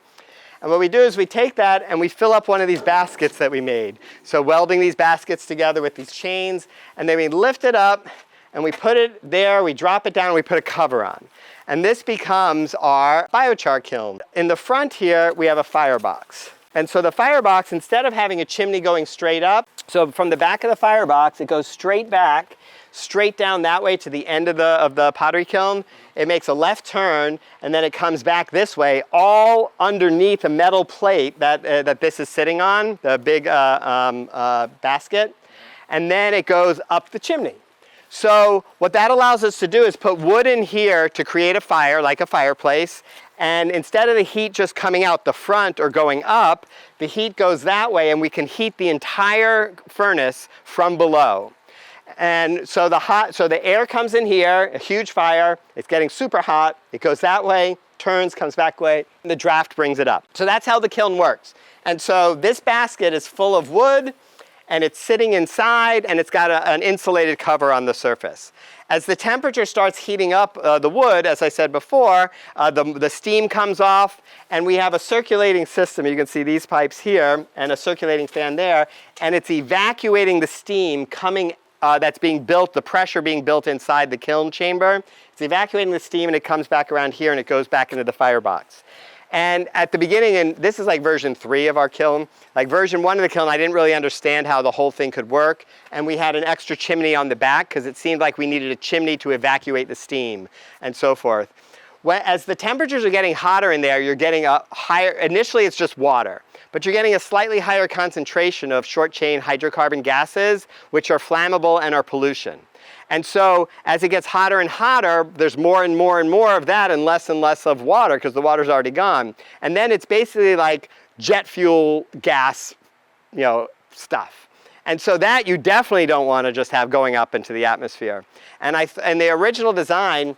And what we do is we take that and we fill up one of these baskets that we made. So welding these baskets together with these chains, and then we lift it up and we put it there, we drop it down, and we put a cover on. And this becomes our biochar kiln. In the front here, we have a firebox. And so the firebox, instead of having a chimney going straight up, so from the back of the firebox, it goes straight back, straight down that way to the end of the pottery kiln. It makes a left turn, and then it comes back this way, all underneath a metal plate that this is sitting on, the big basket. And then it goes up the chimney. So what that allows us to do is put wood in here to create a fire, like a fireplace. And instead of the heat just coming out the front or going up, the heat goes that way, and we can heat the entire furnace from below. And so the air comes in here, a huge fire, it's getting super hot, it goes that way, turns, comes back way, and the draft brings it up. So that's how the kiln works. And so this basket is full of wood, and it's sitting inside, and it's got an insulated cover on the surface. As the temperature starts heating up the wood, as I said before, the steam comes off, and we have a circulating system. You can see these pipes here, and a circulating fan there, and it's evacuating the steam coming that's being built, the pressure being built inside the kiln chamber. It's evacuating the steam, and it comes back around here, and it goes back into the firebox. And at the beginning, and this is like version 3 of our kiln, like version 1 of the kiln, I didn't really understand how the whole thing could work. And we had an extra chimney on the back because it seemed like we needed a chimney to evacuate the steam and so forth. As the temperatures are getting hotter in there, you're getting a higher, initially it's just water, but you're getting a slightly higher concentration of short chain hydrocarbon gases, which are flammable and are pollution. And so as it gets hotter and hotter, there's more and more and more of that and less of water because the water's already gone. And then it's basically like jet fuel gas, you know, stuff. And so that you definitely don't want to just have going up into the atmosphere. And the original design,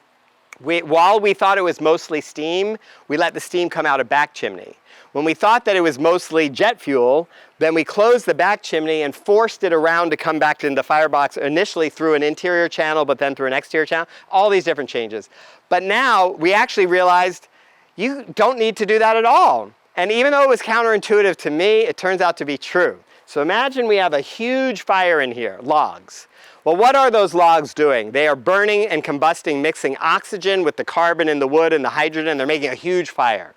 while we thought it was mostly steam, we let the steam come out a back chimney. When we thought that it was mostly jet fuel, then we closed the back chimney and forced it around to come back into the firebox, initially through an interior channel, but then through an exterior channel, all these different changes. But now we actually realized you don't need to do that at all. And even though it was counterintuitive to me, it turns out to be true. So imagine we have a huge fire in here, logs. Well, what are those logs doing? They are burning and combusting, mixing oxygen with the carbon in the wood and the hydrogen. They're making a huge fire.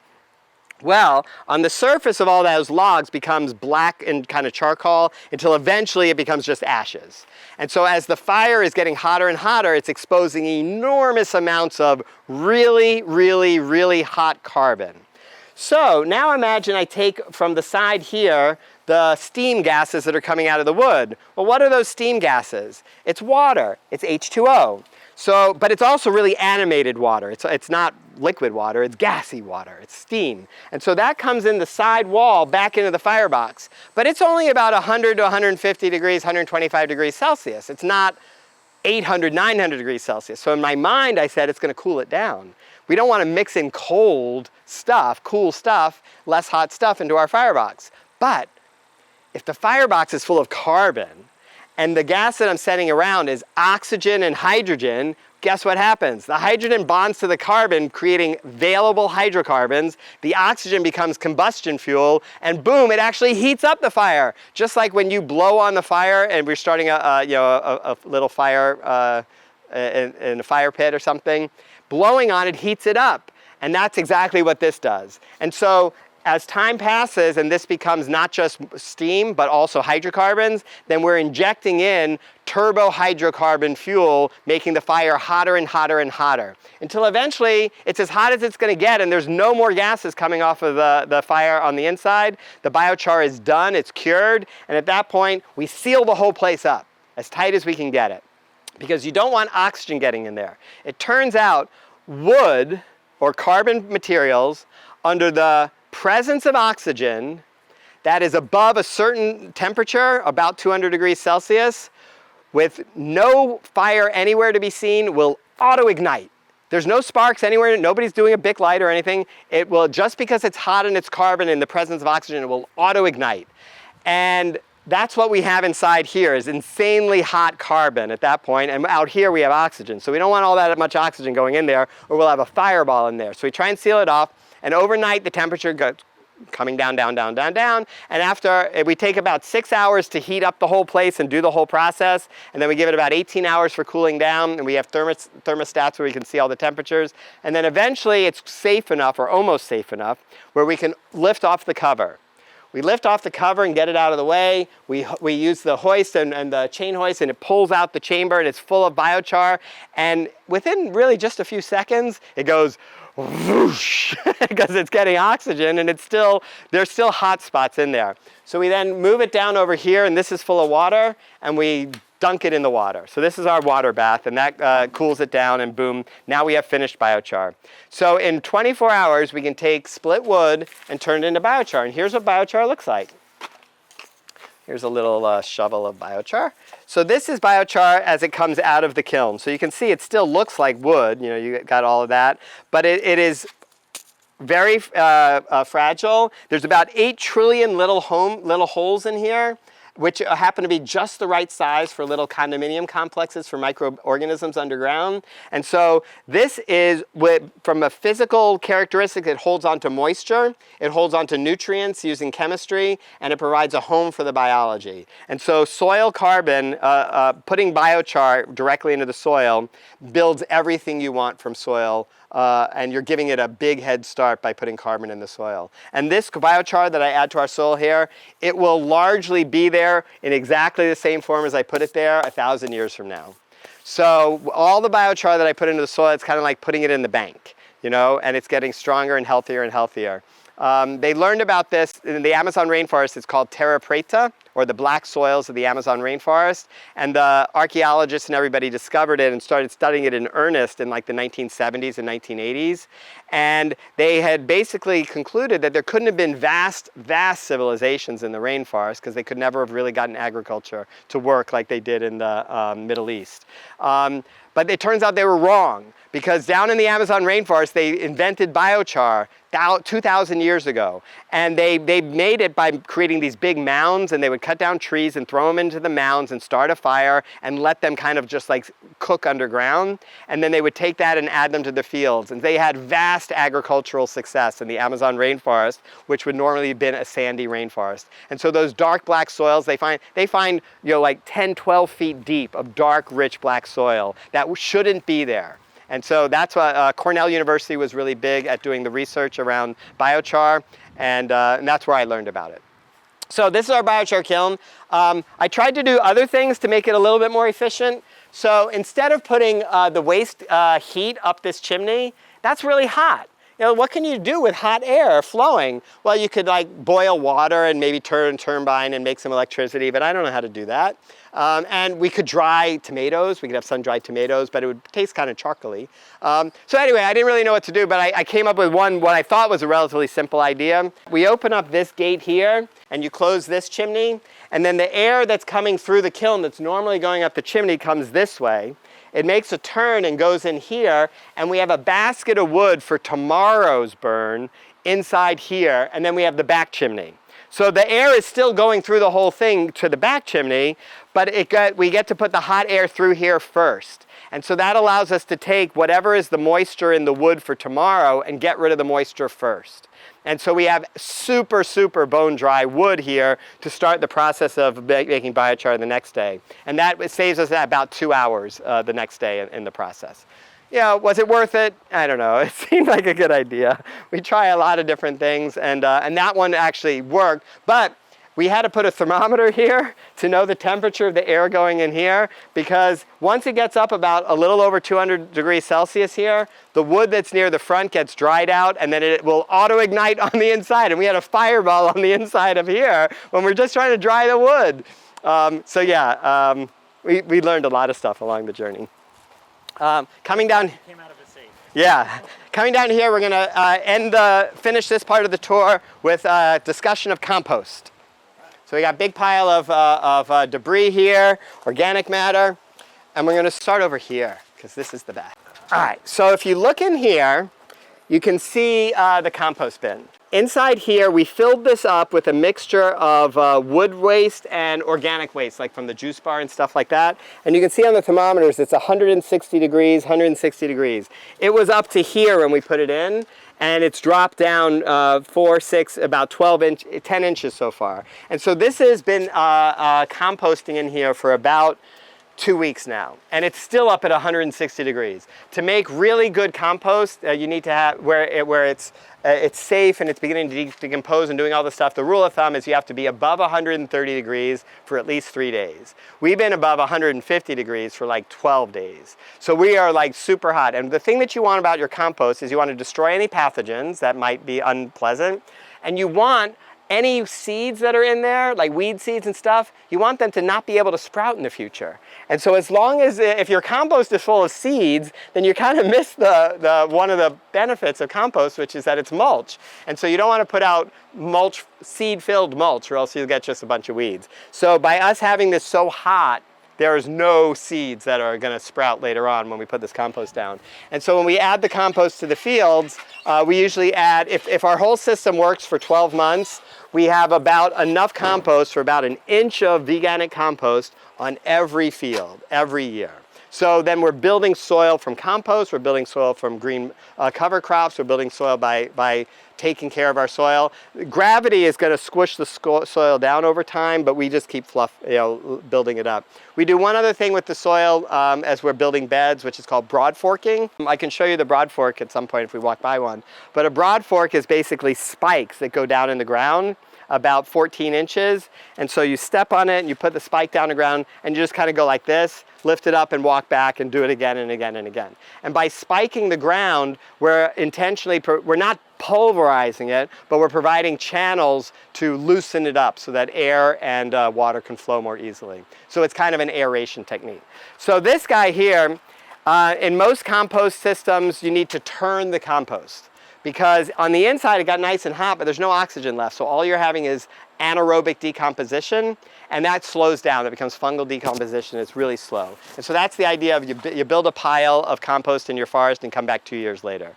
Well, on the surface of all those logs becomes black and kind of charcoal until eventually it becomes just ashes. And so as the fire is getting hotter and hotter, it's exposing enormous amounts of really, really, really hot carbon. So now imagine I take from the side here the steam gases that are coming out of the wood. Well, what are those steam gases? It's water. It's H2O. So, but it's also really animated water. It's not liquid water, it's gassy water, it's steam. And so that comes in the side wall back into the firebox. But it's only about 100 to 150 degrees, 125 degrees Celsius. It's not 800, 900 degrees Celsius. So in my mind, I said it's going to cool it down. We don't want to mix in cold stuff, cool stuff, less hot stuff into our firebox. But if the firebox is full of carbon, and the gas that I'm setting around is oxygen and hydrogen, guess what happens? The hydrogen bonds to the carbon, creating available hydrocarbons. The oxygen becomes combustion fuel, and boom, it actually heats up the fire. Just like when you blow on the fire and we're starting a little fire in a fire pit or something, blowing on it heats it up. And that's exactly what this does. And so as time passes and this becomes not just steam but also hydrocarbons, then we're injecting in turbo hydrocarbon fuel, making the fire hotter and hotter and hotter, until eventually it's as hot as it's going to get and there's no more gases coming off of the fire on the inside. The biochar is done, it's cured, and at that point we seal the whole place up as tight as we can get it, because you don't want oxygen getting in there. It turns out wood or carbon materials under the presence of oxygen that is above a certain temperature, about 200 degrees Celsius, with no fire anywhere to be seen, will auto-ignite. There's no sparks anywhere, nobody's doing a Bic light or anything. It will, just because it's hot and it's carbon in the presence of oxygen, it will auto-ignite. And that's what we have inside here, is insanely hot carbon at that point, and out here we have oxygen. So we don't want all that much oxygen going in there, or we'll have a fireball in there. So we try and seal it off, and overnight the temperature goes coming down, down, down, down, down, and after, we take about 6 hours to heat up the whole place and do the whole process, and then we give it about 18 hours for cooling down, and we have thermostats where we can see all the temperatures, and then eventually it's safe enough, or almost safe enough, where we can lift off the cover. We lift off the cover and get it out of the way. We use the hoist and the chain hoist, and it pulls out the chamber, and it's full of biochar, and within really just a few seconds it goes whoosh, because it's getting oxygen, and there's still hot spots in there. So we then move it down over here, and this is full of water, and we dunk it in the water. So this is our water bath, and that cools it down, and boom, now we have finished biochar. So in 24 hours, we can take split wood and turn it into biochar, and here's what biochar looks like. Here's a little shovel of biochar. So this is biochar as it comes out of the kiln. So you can see it still looks like wood, you know, you got all of that, but it is very fragile. There's about 8 trillion little holes in here, which happen to be just the right size for little condominium complexes for microorganisms underground. And so this is, from a physical characteristic, it holds on to moisture, it holds on to nutrients using chemistry, and it provides a home for the biology. And so soil carbon, putting biochar directly into the soil, builds everything you want from soil, and you're giving it a big head start by putting carbon in the soil. And this biochar that I add to our soil here, it will largely be there in exactly the same form as I put it there 1,000 years from now. So all the biochar that I put into the soil, it's kind of like putting it in the bank, you know, and it's getting stronger and healthier and healthier. They learned about this in the Amazon rainforest. It's called terra preta, or the black soils of the Amazon rainforest. And the archaeologists and everybody discovered it and started studying it in earnest in like the 1970s and 1980s. And they had basically concluded that there couldn't have been vast civilizations in the rainforest, because they could never have really gotten agriculture to work like they did in the Middle East. But it turns out they were wrong, because down in the Amazon rainforest, they invented biochar 2,000 years ago. And they made it by creating these big mounds, and they would cut down trees and throw them into the mounds and start a fire and let them kind of just like cook underground. And then they would take that and add them to the fields. And they had vast agricultural success in the Amazon rainforest, which would normally have been a sandy rainforest. And so those dark black soils, they find you know, like 10, 12 feet deep of dark, rich black soil that shouldn't be there. And so that's why Cornell University was really big at doing the research around biochar, and that's where I learned about it. So this is our biochar kiln. I tried to do other things to make it a little bit more efficient. So instead of putting the waste heat up this chimney, that's really hot. You know, what can you do with hot air flowing? Well, you could like boil water and maybe turn a turbine and make some electricity, but I don't know how to do that. And we could dry tomatoes. We could have sun-dried tomatoes, but it would taste kind of charcoaly. So anyway, I didn't really know what to do, but I came up with what I thought was a relatively simple idea. We open up this gate here, and you close this chimney, and then the air that's coming through the kiln that's normally going up the chimney comes this way. It makes a turn and goes in here, and we have a basket of wood for tomorrow's burn inside here, and then we have the back chimney. So the air is still going through the whole thing to the back chimney, but we get to put the hot air through here first. And so that allows us to take whatever is the moisture in the wood for tomorrow and get rid of the moisture first. And so we have super, super bone dry wood here to start the process of making biochar the next day. And that saves us about 2 hours the next day in the process. You know, was it worth it? I don't know. It seemed like a good idea. We try a lot of different things, and that one actually worked. But we had to put a thermometer here to know the temperature of the air going in here, because once it gets up about a little over 200 degrees Celsius here, the wood that's near the front gets dried out, and then it will auto-ignite on the inside. And we had a fireball on the inside of here when we're just trying to dry the wood. So yeah, we learned a lot of stuff along the journey. Coming down, Came out of it safe. yeah. Coming down here, we're gonna finish this part of the tour with a discussion of compost. So we got a big pile of debris here, organic matter, and we're gonna start over here, because this is the best. All right, so if you look in here, you can see the compost bin. Inside here, we filled this up with a mixture of wood waste and organic waste, like from the juice bar and stuff like that. And you can see on the thermometers, it's 160 degrees, 160 degrees. It was up to here when we put it in, and it's dropped down 4, 6, about 10 inches so far. And so this has been composting in here for about 2 weeks now, and it's still up at 160 degrees. To make really good compost, you need to have where it's safe and it's beginning to decompose and doing all the stuff. The rule of thumb is you have to be above 130 degrees for at least 3 days. We've been above 150 degrees for like 12 days. So we are like super hot. And the thing that you want about your compost is you want to destroy any pathogens that might be unpleasant, and you want any seeds that are in there, like weed seeds and stuff, you want them to not be able to sprout in the future. And so as long as, if your compost is full of seeds, then you kind of miss one of the benefits of compost, which is that it's mulch. And so you don't want to put out mulch, seed-filled mulch, or else you'll get just a bunch of weeds. So by us having this so hot, there's no seeds that are going to sprout later on when we put this compost down. And so when we add the compost to the fields, we usually add, if our whole system works for 12 months, we have about enough compost for about 1 inch of veganic compost on every field, every year. So then we're building soil from compost, we're building soil from green cover crops, we're building soil by taking care of our soil. Gravity is going to squish the soil down over time, but we just keep building it up. We do one other thing with the soil as we're building beds, which is called broad forking. I can show you the broad fork at some point if we walk by one. But a broad fork is basically spikes that go down in the ground about 14 inches. And so you step on it and you put the spike down the ground and you just kind of go like this, lift it up and walk back and do it again and again and again. And by spiking the ground, we're not pulverizing it, but we're providing channels to loosen it up so that air and water can flow more easily. So it's kind of an aeration technique. So this guy here, in most compost systems, you need to turn the compost. because on the inside it got nice and hot, but there's no oxygen left. So all you're having is anaerobic decomposition, and that slows down. It becomes fungal decomposition. It's really slow. And so that's the idea of you build a pile of compost in your forest and come back 2 years later.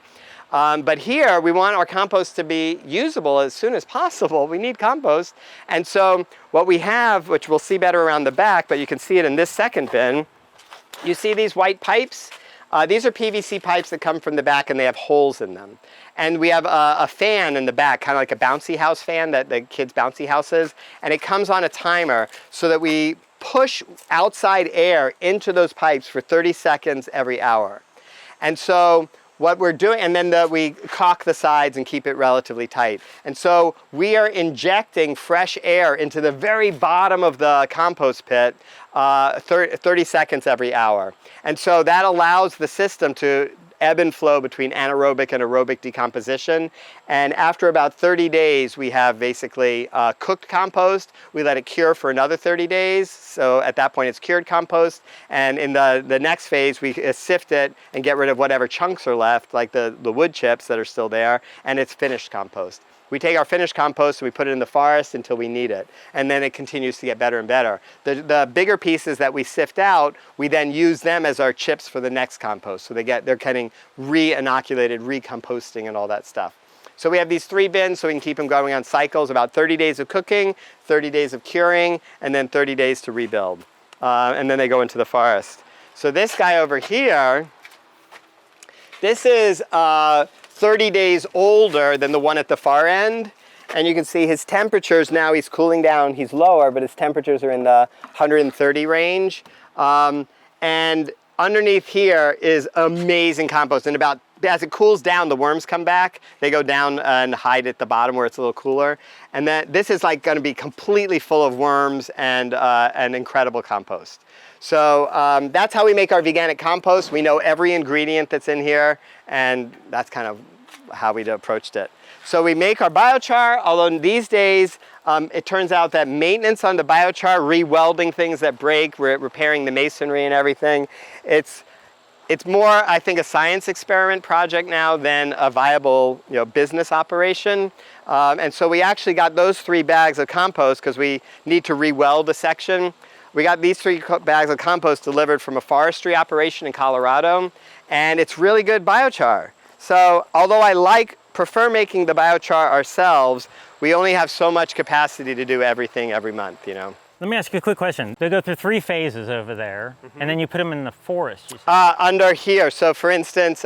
But here, we want our compost to be usable as soon as possible. We need compost. And so what we have, which we'll see better around the back, but you can see it in this second bin, you see these white pipes? These are PVC pipes that come from the back and they have holes in them. And we have a fan in the back, kind of like a bouncy house fan, that the kids' bouncy houses. And it comes on a timer so that we push outside air into those pipes for 30 seconds every hour. And so what we're doing, and then we caulk the sides and keep it relatively tight. And so we are injecting fresh air into the very bottom of the compost pit 30 seconds every hour. And so that allows the system to ebb and flow between anaerobic and aerobic decomposition. And after about 30 days, we have basically cooked compost. We let it cure for another 30 days. So at that point, it's cured compost. And in the next phase, we sift it and get rid of whatever chunks are left, like the wood chips that are still there, and it's finished compost. We take our finished compost and we put it in the forest until we need it. And then it continues to get better and better. The bigger pieces that we sift out, we then use them as our chips for the next compost. So they're getting re-inoculated, recomposting and all that stuff. So we have these 3 bins so we can keep them going on cycles, about 30 days of cooking, 30 days of curing, and then 30 days to rebuild. And then they go into the forest. So this guy over here, this is 30 days older than the one at the far end. And you can see his temperatures now, he's cooling down, he's lower, but his temperatures are in the 130 range. And underneath here is amazing compost. And as it cools down, the worms come back. They go down and hide at the bottom where it's a little cooler. And then this is like gonna be completely full of worms and incredible compost. So that's how we make our veganic compost. We know every ingredient that's in here, and that's kind of how we approached it. So we make our biochar, although these days it turns out that maintenance on the biochar, re-welding things that break, repairing the masonry and everything, it's more, I think, a science experiment project now than a viable, business operation. And so we actually got those 3 bags of compost because we need to re-weld a section. We got these 3 bags of compost delivered from a forestry operation in Colorado, and it's really good biochar. So although I prefer making the biochar ourselves, we only have so much capacity to do everything every month, Let me ask you a quick question. They go through 3 phases over there, and then you put them in the forest, you said. Under here. So for instance,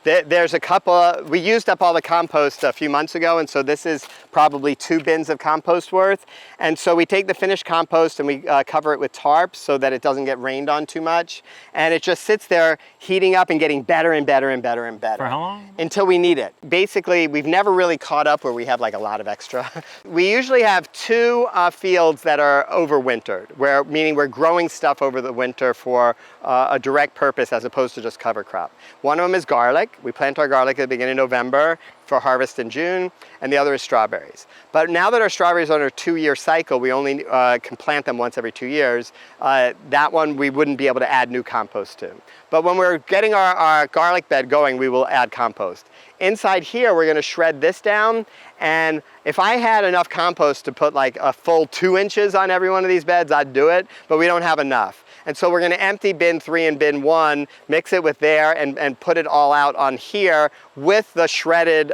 there's a couple, we used up all the compost a few months ago, and so this is probably 2 bins of compost worth. And so we take the finished compost and we cover it with tarps so that it doesn't get rained on too much. And it just sits there heating up and getting better and better and better and better. For how long? Until we need it. Basically, we've never really caught up where we have like a lot of extra. We usually have 2 fields that are overwintered, meaning we're growing stuff over the winter for a direct purpose as opposed to just cover crop. One of them is garlic. We plant our garlic at the beginning of November for harvest in June, and the other is strawberries. But now that our strawberries are on a 2-year cycle, we only can plant them once every 2 years. That one we wouldn't be able to add new compost to. But when we're getting our garlic bed going, we will add compost. Inside here, we're gonna shred this down, and if I had enough compost to put like a full 2 inches on every one of these beds, I'd do it, but we don't have enough. And so we're gonna empty bin 3 and bin 1, mix it with there, and put it all out on here with the shredded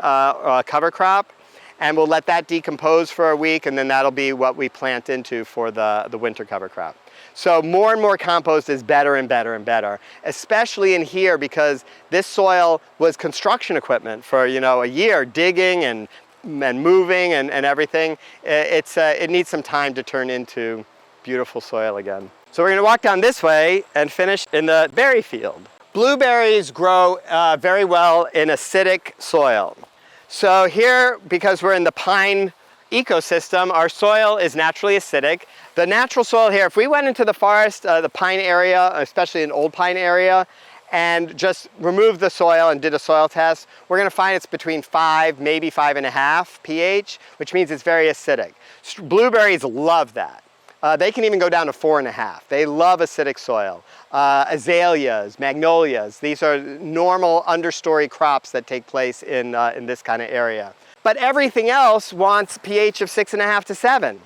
cover crop. And we'll let that decompose for a week, and then that'll be what we plant into for the winter cover crop. So more and more compost is better and better and better, especially in here because this soil was construction equipment for a year, digging and moving and everything. It needs some time to turn into beautiful soil again. So we're gonna walk down this way and finish in the berry field. Blueberries grow very well in acidic soil. So here, because we're in the pine ecosystem, our soil is naturally acidic. The natural soil here, if we went into the forest, the pine area, especially an old pine area, and just removed the soil and did a soil test, we're gonna find it's between 5, maybe 5.5 pH, which means it's very acidic. Blueberries love that. They can even go down to 4.5. They love acidic soil. Azaleas, magnolias, these are normal understory crops that take place in this kind of area. But everything else wants pH of 6.5 to 7.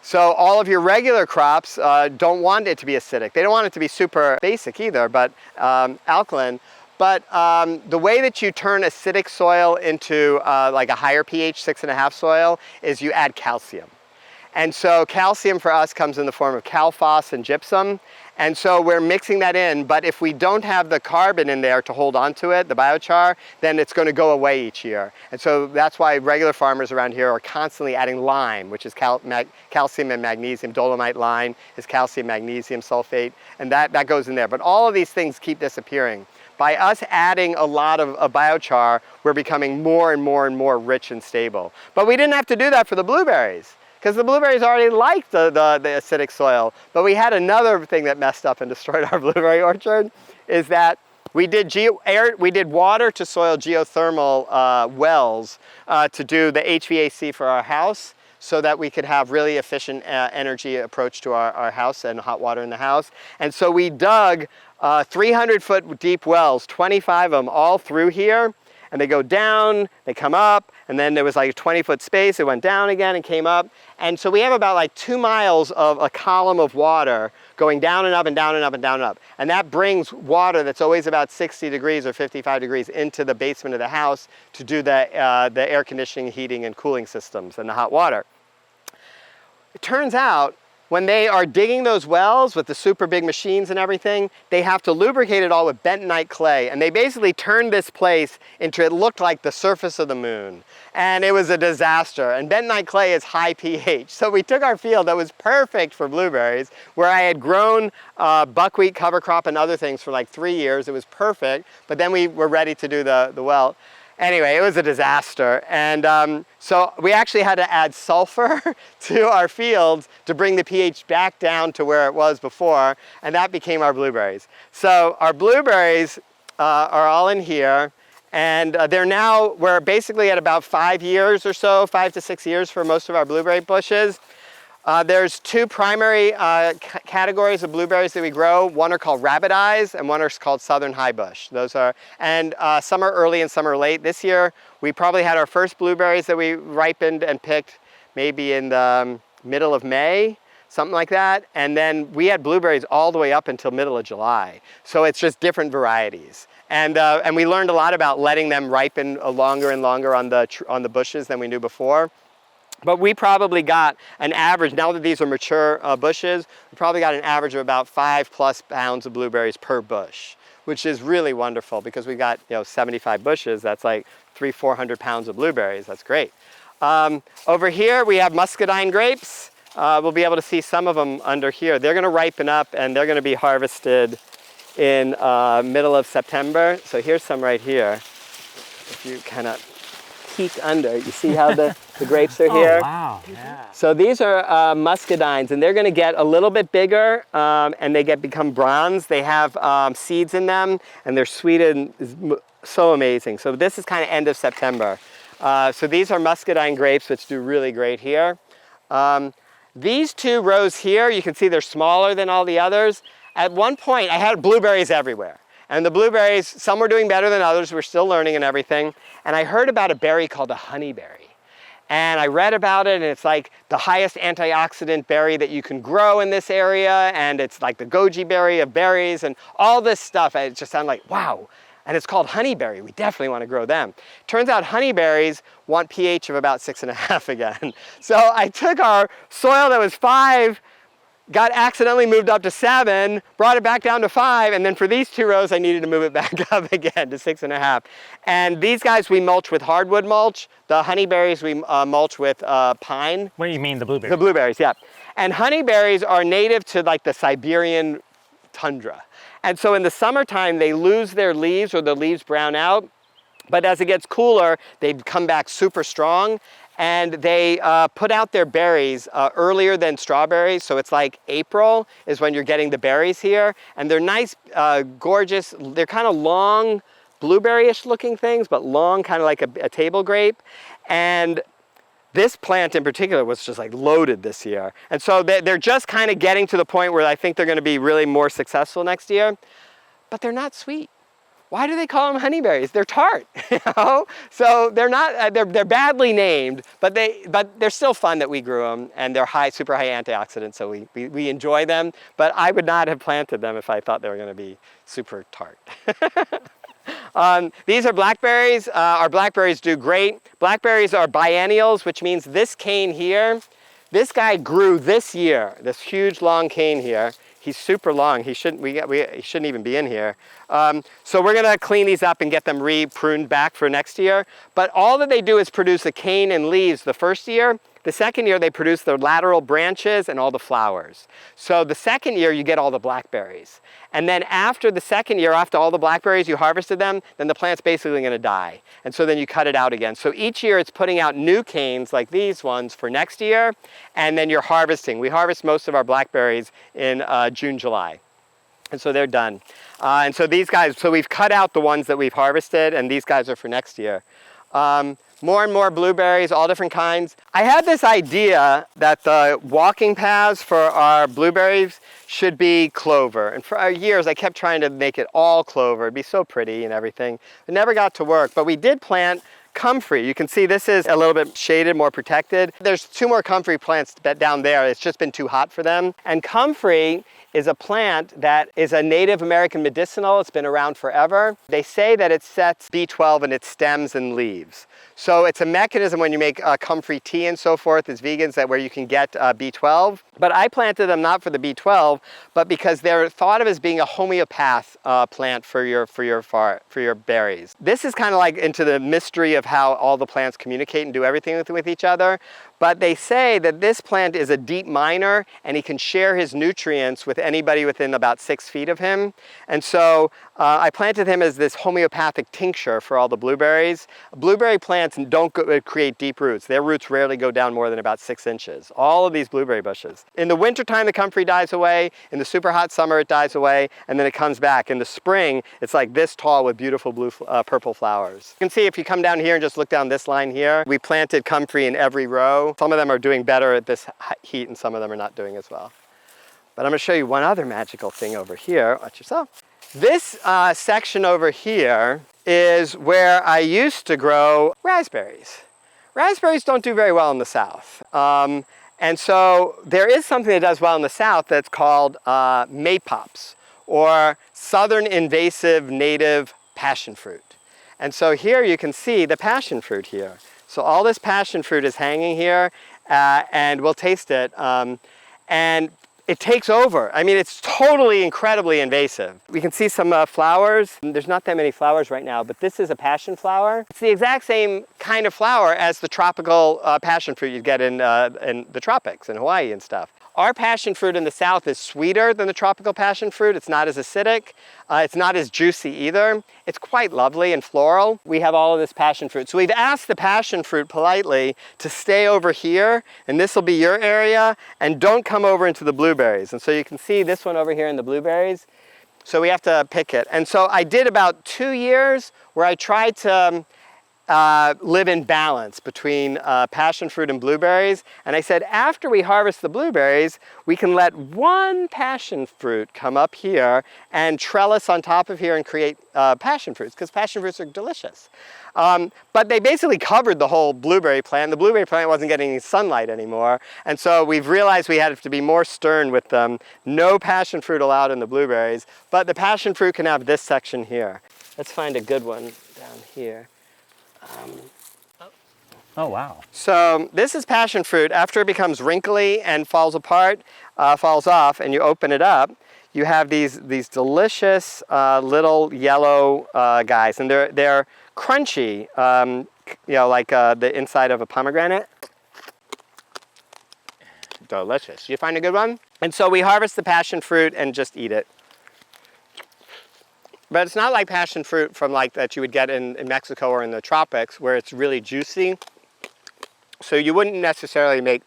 So all of your regular crops don't want it to be acidic. They don't want it to be super basic either, but alkaline. But the way that you turn acidic soil into like a higher pH 6.5 soil is you add calcium. And so calcium for us comes in the form of calphos and gypsum. And so we're mixing that in, but if we don't have the carbon in there to hold onto it, the biochar, then it's going to go away each year. And so that's why regular farmers around here are constantly adding lime, which is calcium and magnesium. Dolomite lime is calcium magnesium sulfate, and that goes in there. But all of these things keep disappearing. By us adding a lot of biochar, we're becoming more and more and more rich and stable. But we didn't have to do that for the blueberries, because the blueberries already liked the acidic soil. But we had another thing that messed up and destroyed our blueberry orchard, is that we did water to soil geothermal wells to do the HVAC for our house, so that we could have really efficient energy approach to our house and hot water in the house. And so we dug 300-foot deep wells, 25 of them all through here. And they go down, they come up, and then there was like a 20-foot space. It went down again and came up. And so we have about like 2 miles of a column of water going down and up and down and up and down and up. And that brings water that's always about 60 degrees or 55 degrees into the basement of the house to do the air conditioning, heating, and cooling systems and the hot water. It turns out when they are digging those wells with the super big machines and everything, they have to lubricate it all with bentonite clay. And they basically turned this place into, it looked like the surface of the moon. And it was a disaster. And bentonite clay is high pH. So we took our field that was perfect for blueberries, where I had grown buckwheat, cover crop, and other things for like 3 years. It was perfect. But then we were ready to do the well. Anyway, it was a disaster. And so we actually had to add sulfur to our fields to bring the pH back down to where it was before, and that became our blueberries. So our blueberries are all in here, and we're basically at about 5 years or so, 5 to 6 years for most of our blueberry bushes. There's 2 primary categories of blueberries that we grow. One are called rabbit eyes, and one are called southern high bush. Those are, and some are early and some are late. This year, we probably had our first blueberries that we ripened and picked maybe in the middle of May, something like that. And then we had blueberries all the way up until middle of July. So it's just different varieties. And we learned a lot about letting them ripen longer and longer on the bushes than we knew before. But we probably got an average, now that these are mature bushes, we probably got an average of about 5+ pounds of blueberries per bush, which is really wonderful because we got 75 bushes. That's like 300-400 pounds of blueberries. That's great. Over here we have muscadine grapes. We'll be able to see some of them under here. They're going to ripen up and they're going to be harvested in middle of September. So here's some right here. If you kind of peek under, you see how the grapes are here? Oh, wow. Yeah. So these are muscadines, and they're going to get a little bit bigger, and they become bronze. They have seeds in them, and they're sweet and so amazing. So this is kind of end of September. So these are muscadine grapes, which do really great here. These 2 rows here, you can see they're smaller than all the others. At one point, I had blueberries everywhere. And the blueberries, some were doing better than others. We're still learning and everything. And I heard about a berry called a honeyberry. And I read about it, and it's like the highest antioxidant berry that you can grow in this area. And it's like the goji berry of berries and all this stuff. It just sounded like, wow. And it's called honeyberry. We definitely want to grow them. Turns out honeyberries want pH of about 6.5 again. So I took our soil that was 5, got accidentally moved up to 7, brought it back down to 5, and then for these 2 rows I needed to move it back up again to 6.5. And these guys we mulch with hardwood mulch. The honeyberries we mulch with pine. What do you mean, the blueberries? The blueberries, yeah. And honeyberries are native to like the Siberian tundra. And so in the summertime they lose their leaves, or the leaves brown out. But as it gets cooler, they come back super strong. And they put out their berries earlier than strawberries. So it's like April is when you're getting the berries here. And they're nice, gorgeous. They're kind of long, blueberry-ish looking things, but long, kind of like a table grape. And this plant in particular was just like loaded this year. And so they're just kind of getting to the point where I think they're going to be really more successful next year, but they're not sweet. Why do they call them honeyberries? They're tart, you know? So they're not, they're badly named, but they're still fun that we grew them, and they're super high antioxidants, so we enjoy them, but I would not have planted them if I thought they were gonna be super tart. These are blackberries. Our blackberries do great. Blackberries are biennials, which means this cane here, this guy grew this year, this huge long cane here. He's super long. He shouldn't even be in here. So we're gonna clean these up and get them re-pruned back for next year. But all that they do is produce a cane and leaves the first year. The second year they produce the lateral branches and all the flowers. So the second year you get all the blackberries. And then after the second year, after all the blackberries, you harvested them, then the plant's basically gonna die. And so then you cut it out again. So each year it's putting out new canes like these ones for next year, and then you're harvesting. We harvest most of our blackberries in June, July. And so they're done. And so these guys, so we've cut out the ones that we've harvested, and these guys are for next year. More and more blueberries, all different kinds. I had this idea that the walking paths for our blueberries should be clover. And for years, I kept trying to make it all clover. It'd be so pretty and everything. It never got to work, but we did plant comfrey. You can see this is a little bit shaded, more protected. There's 2 more comfrey plants down there. It's just been too hot for them. And comfrey is a plant that is a Native American medicinal. It's been around forever. They say that it sets B12 in its stems and leaves. So it's a mechanism when you make comfrey tea and so forth as vegans that where you can get B12. But I planted them not for the B12, but because they're thought of as being a homeopath plant for your berries. This is kind of like into the mystery of how all the plants communicate and do everything with each other. But they say that this plant is a deep miner, and he can share his nutrients with anybody within about 6 feet of him. And so I planted him as this homeopathic tincture for all the blueberries. Blueberry plants don't create deep roots. Their roots rarely go down more than about 6 inches. All of these blueberry bushes. In the wintertime, the comfrey dies away. In the super hot summer, it dies away, and then it comes back. In the spring, it's like this tall with beautiful purple flowers. You can see if you come down here and just look down this line here, we planted comfrey in every row. Some of them are doing better at this heat, and some of them are not doing as well. But I'm going to show you one other magical thing over here. Watch yourself. This section over here is where I used to grow raspberries. Raspberries don't do very well in the South. And so there is something that does well in the South that's called maypops, or Southern Invasive Native Passion Fruit. And so here you can see the passion fruit here. So all this passion fruit is hanging here, and we'll taste it. And it takes over. I mean, it's totally incredibly invasive. We can see some flowers. There's not that many flowers right now, but this is a passion flower. It's the exact same kind of flower as the tropical passion fruit you'd get in the tropics, in Hawaii and stuff. Our passion fruit in the South is sweeter than the tropical passion fruit. It's not as acidic. It's not as juicy either. It's quite lovely and floral. We have all of this passion fruit. So we've asked the passion fruit politely to stay over here, and this will be your area, and don't come over into the blueberries. And so you can see this one over here in the blueberries. So we have to pick it. And so I did about 2 years where I tried to live in balance between passion fruit and blueberries. And I said, after we harvest the blueberries, we can let one passion fruit come up here and trellis on top of here and create passion fruits, because passion fruits are delicious. But they basically covered the whole blueberry plant. The blueberry plant wasn't getting any sunlight anymore. And so we've realized we had to be more stern with them. No passion fruit allowed in the blueberries, but the passion fruit can have this section here. Let's find a good one down here. Oh, wow. So this is passion fruit. After it becomes wrinkly and falls apart, falls off, and you open it up, you have these delicious little yellow guys, and they're crunchy, you know, like the inside of a pomegranate. Delicious. You find a good one? And so we harvest the passion fruit and just eat it. But it's not like passion fruit from like that you would get in Mexico or in the tropics, where it's really juicy. So you wouldn't necessarily make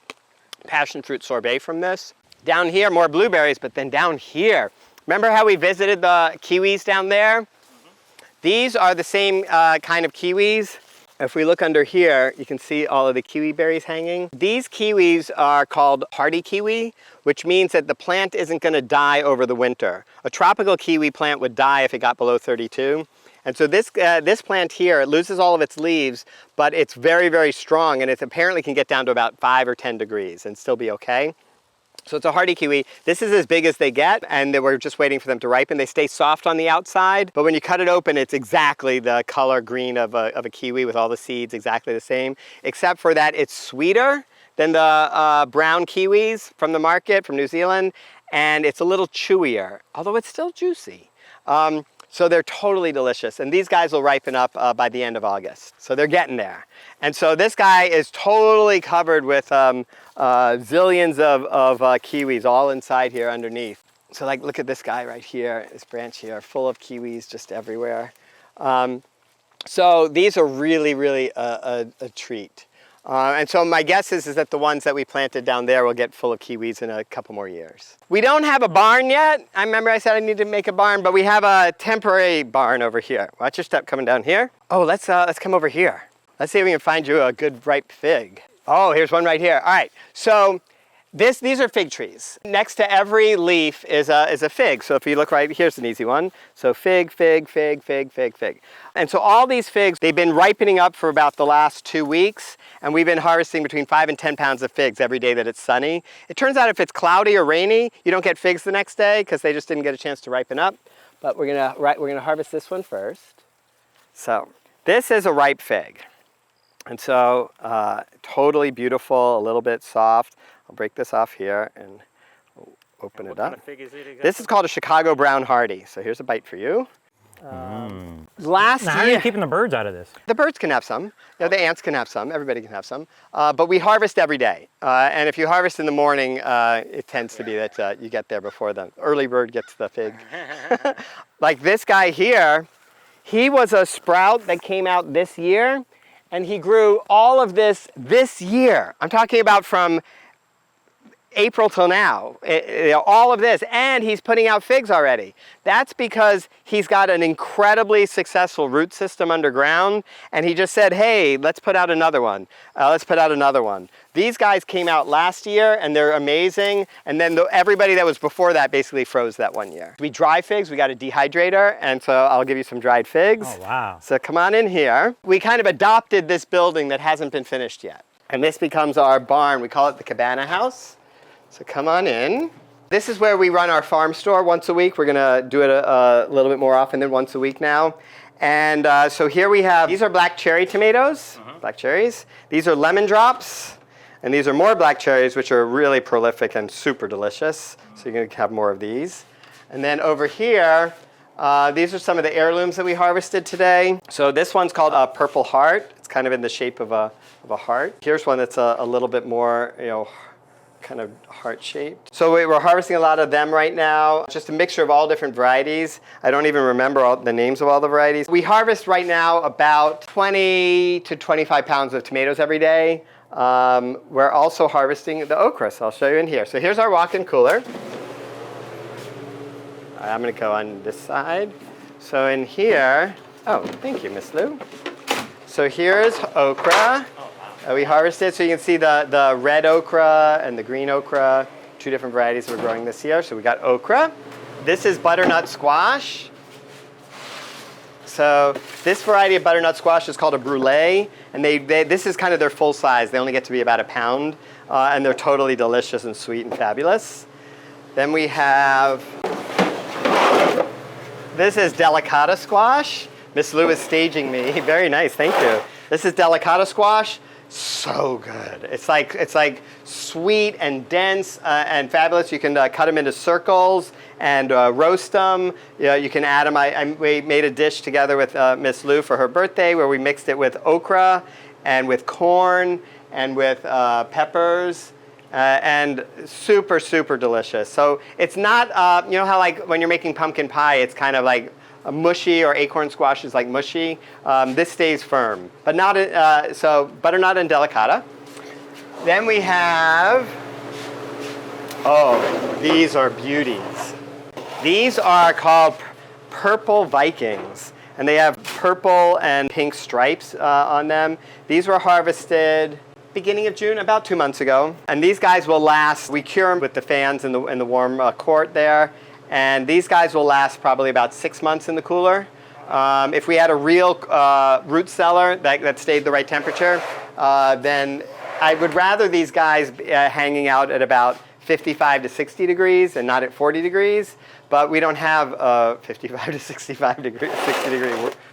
passion fruit sorbet from this. Down here, more blueberries, but then down here, remember how we visited the kiwis down there? Mm-hmm. These are the same kind of kiwis. If we look under here, you can see all of the kiwi berries hanging. These kiwis are called hardy kiwi, which means that the plant isn't going to die over the winter. A tropical kiwi plant would die if it got below 32. And so this plant here, it loses all of its leaves, but it's very, very strong, and it apparently can get down to about 5 or 10 degrees and still be okay. So it's a hardy kiwi. This is as big as they get, and we're just waiting for them to ripen. They stay soft on the outside, but when you cut it open, it's exactly the color green of a kiwi with all the seeds exactly the same, except for that it's sweeter than the brown kiwis from the market from New Zealand, and it's a little chewier, although it's still juicy. So they're totally delicious, and these guys will ripen up by the end of August. So they're getting there. And so this guy is totally covered with zillions of kiwis all inside here underneath. So like, look at this guy right here, this branch here, full of kiwis just everywhere. So these are really, really a treat. And so my guess is that the ones that we planted down there will get full of kiwis in a couple more years. We don't have a barn yet. I remember I said I need to make a barn, but we have a temporary barn over here. Watch your step coming down here. Oh, let's come over here. Let's see if we can find you a good ripe fig. Oh, here's one right here. All right, so these are fig trees. Next to every leaf is a fig. So if you look right, here's an easy one. So fig, fig, fig, fig, fig, fig. And so all these figs, they've been ripening up for about the last 2 weeks, and we've been harvesting between 5 and 10 pounds of figs every day that it's sunny. It turns out if it's cloudy or rainy, you don't get figs the next day because they just didn't get a chance to ripen up. But we're gonna harvest this one first. So this is a ripe fig. And so totally beautiful, a little bit soft. I'll break this off here and open it up. What kind of fig is it exactly? This is called a Chicago Brown Hardy. So here's a bite for you. Last Now, how are year, you keeping the birds out of this? the birds can have some. You know, the ants can have some. Everybody can have some. But we harvest every day. And if you harvest in the morning, it tends to be that you get there before the early bird gets the fig. Like this guy here, he was a sprout that came out this year, and he grew all of this year. I'm talking about from April till now, all of this, and he's putting out figs already. That's because he's got an incredibly successful root system underground, and he just said, hey, let's put out another one. Let's put out another one. These guys came out last year, and they're amazing, and then everybody that was before that basically froze that 1 year. We dry figs, we got a dehydrator, and so I'll give you some dried figs. Oh, wow. So come on in here. We kind of adopted this building that hasn't been finished yet, and this becomes our barn. We call it the Cabana House. So come on in. This is where we run our farm store once a week. We're gonna do it a little bit more often than once a week now. And so here we have, these are black cherry tomatoes, black cherries. These are lemon drops, and these are more black cherries, which are really prolific and super delicious. So you're gonna have more of these. And then over here, these are some of the heirlooms that we harvested today. So this one's called a purple heart. It's kind of in the shape of a heart. Here's one that's a little bit more, kind of heart-shaped. So we're harvesting a lot of them right now. Just a mixture of all different varieties. I don't even remember the names of all the varieties. We harvest right now about 20 to 25 pounds of tomatoes every day. We're also harvesting the okra, so I'll show you in here. So here's our walk-in cooler. I'm gonna go on this side. So in here, oh, thank you, Miss Lou. So here's okra. We harvested, so you can see the red okra and the green okra, 2 different varieties we're growing this year. So we got okra. This is butternut squash. So this variety of butternut squash is called a brulee, and this is kind of their full size. They only get to be about a pound, and they're totally delicious and sweet and fabulous. Then we have, this is delicata squash. Miss Lou is staging me. Very nice, thank you. This is delicata squash. So good. It's like sweet and dense and fabulous. You can cut them into circles and roast them. You can add them. We made a dish together with Miss Lou for her birthday where we mixed it with okra and with corn and with peppers. And super, super delicious. So it's not, you know how like when you're making pumpkin pie, it's kind of like mushy, or acorn squash is like mushy. This stays firm, but not, so butternut and delicata. Then we have, oh, these are beauties. These are called purple Vikings. and they have purple and pink stripes on them. These were harvested beginning of June, about 2 months ago. And these guys will last, we cure them with the fans in the warm court there. And these guys will last probably about 6 months in the cooler. If we had a real root cellar that stayed the right temperature, then I would rather these guys hanging out at about 55 to 60 degrees and not at 40 degrees. But we don't have a 55 to 60 degree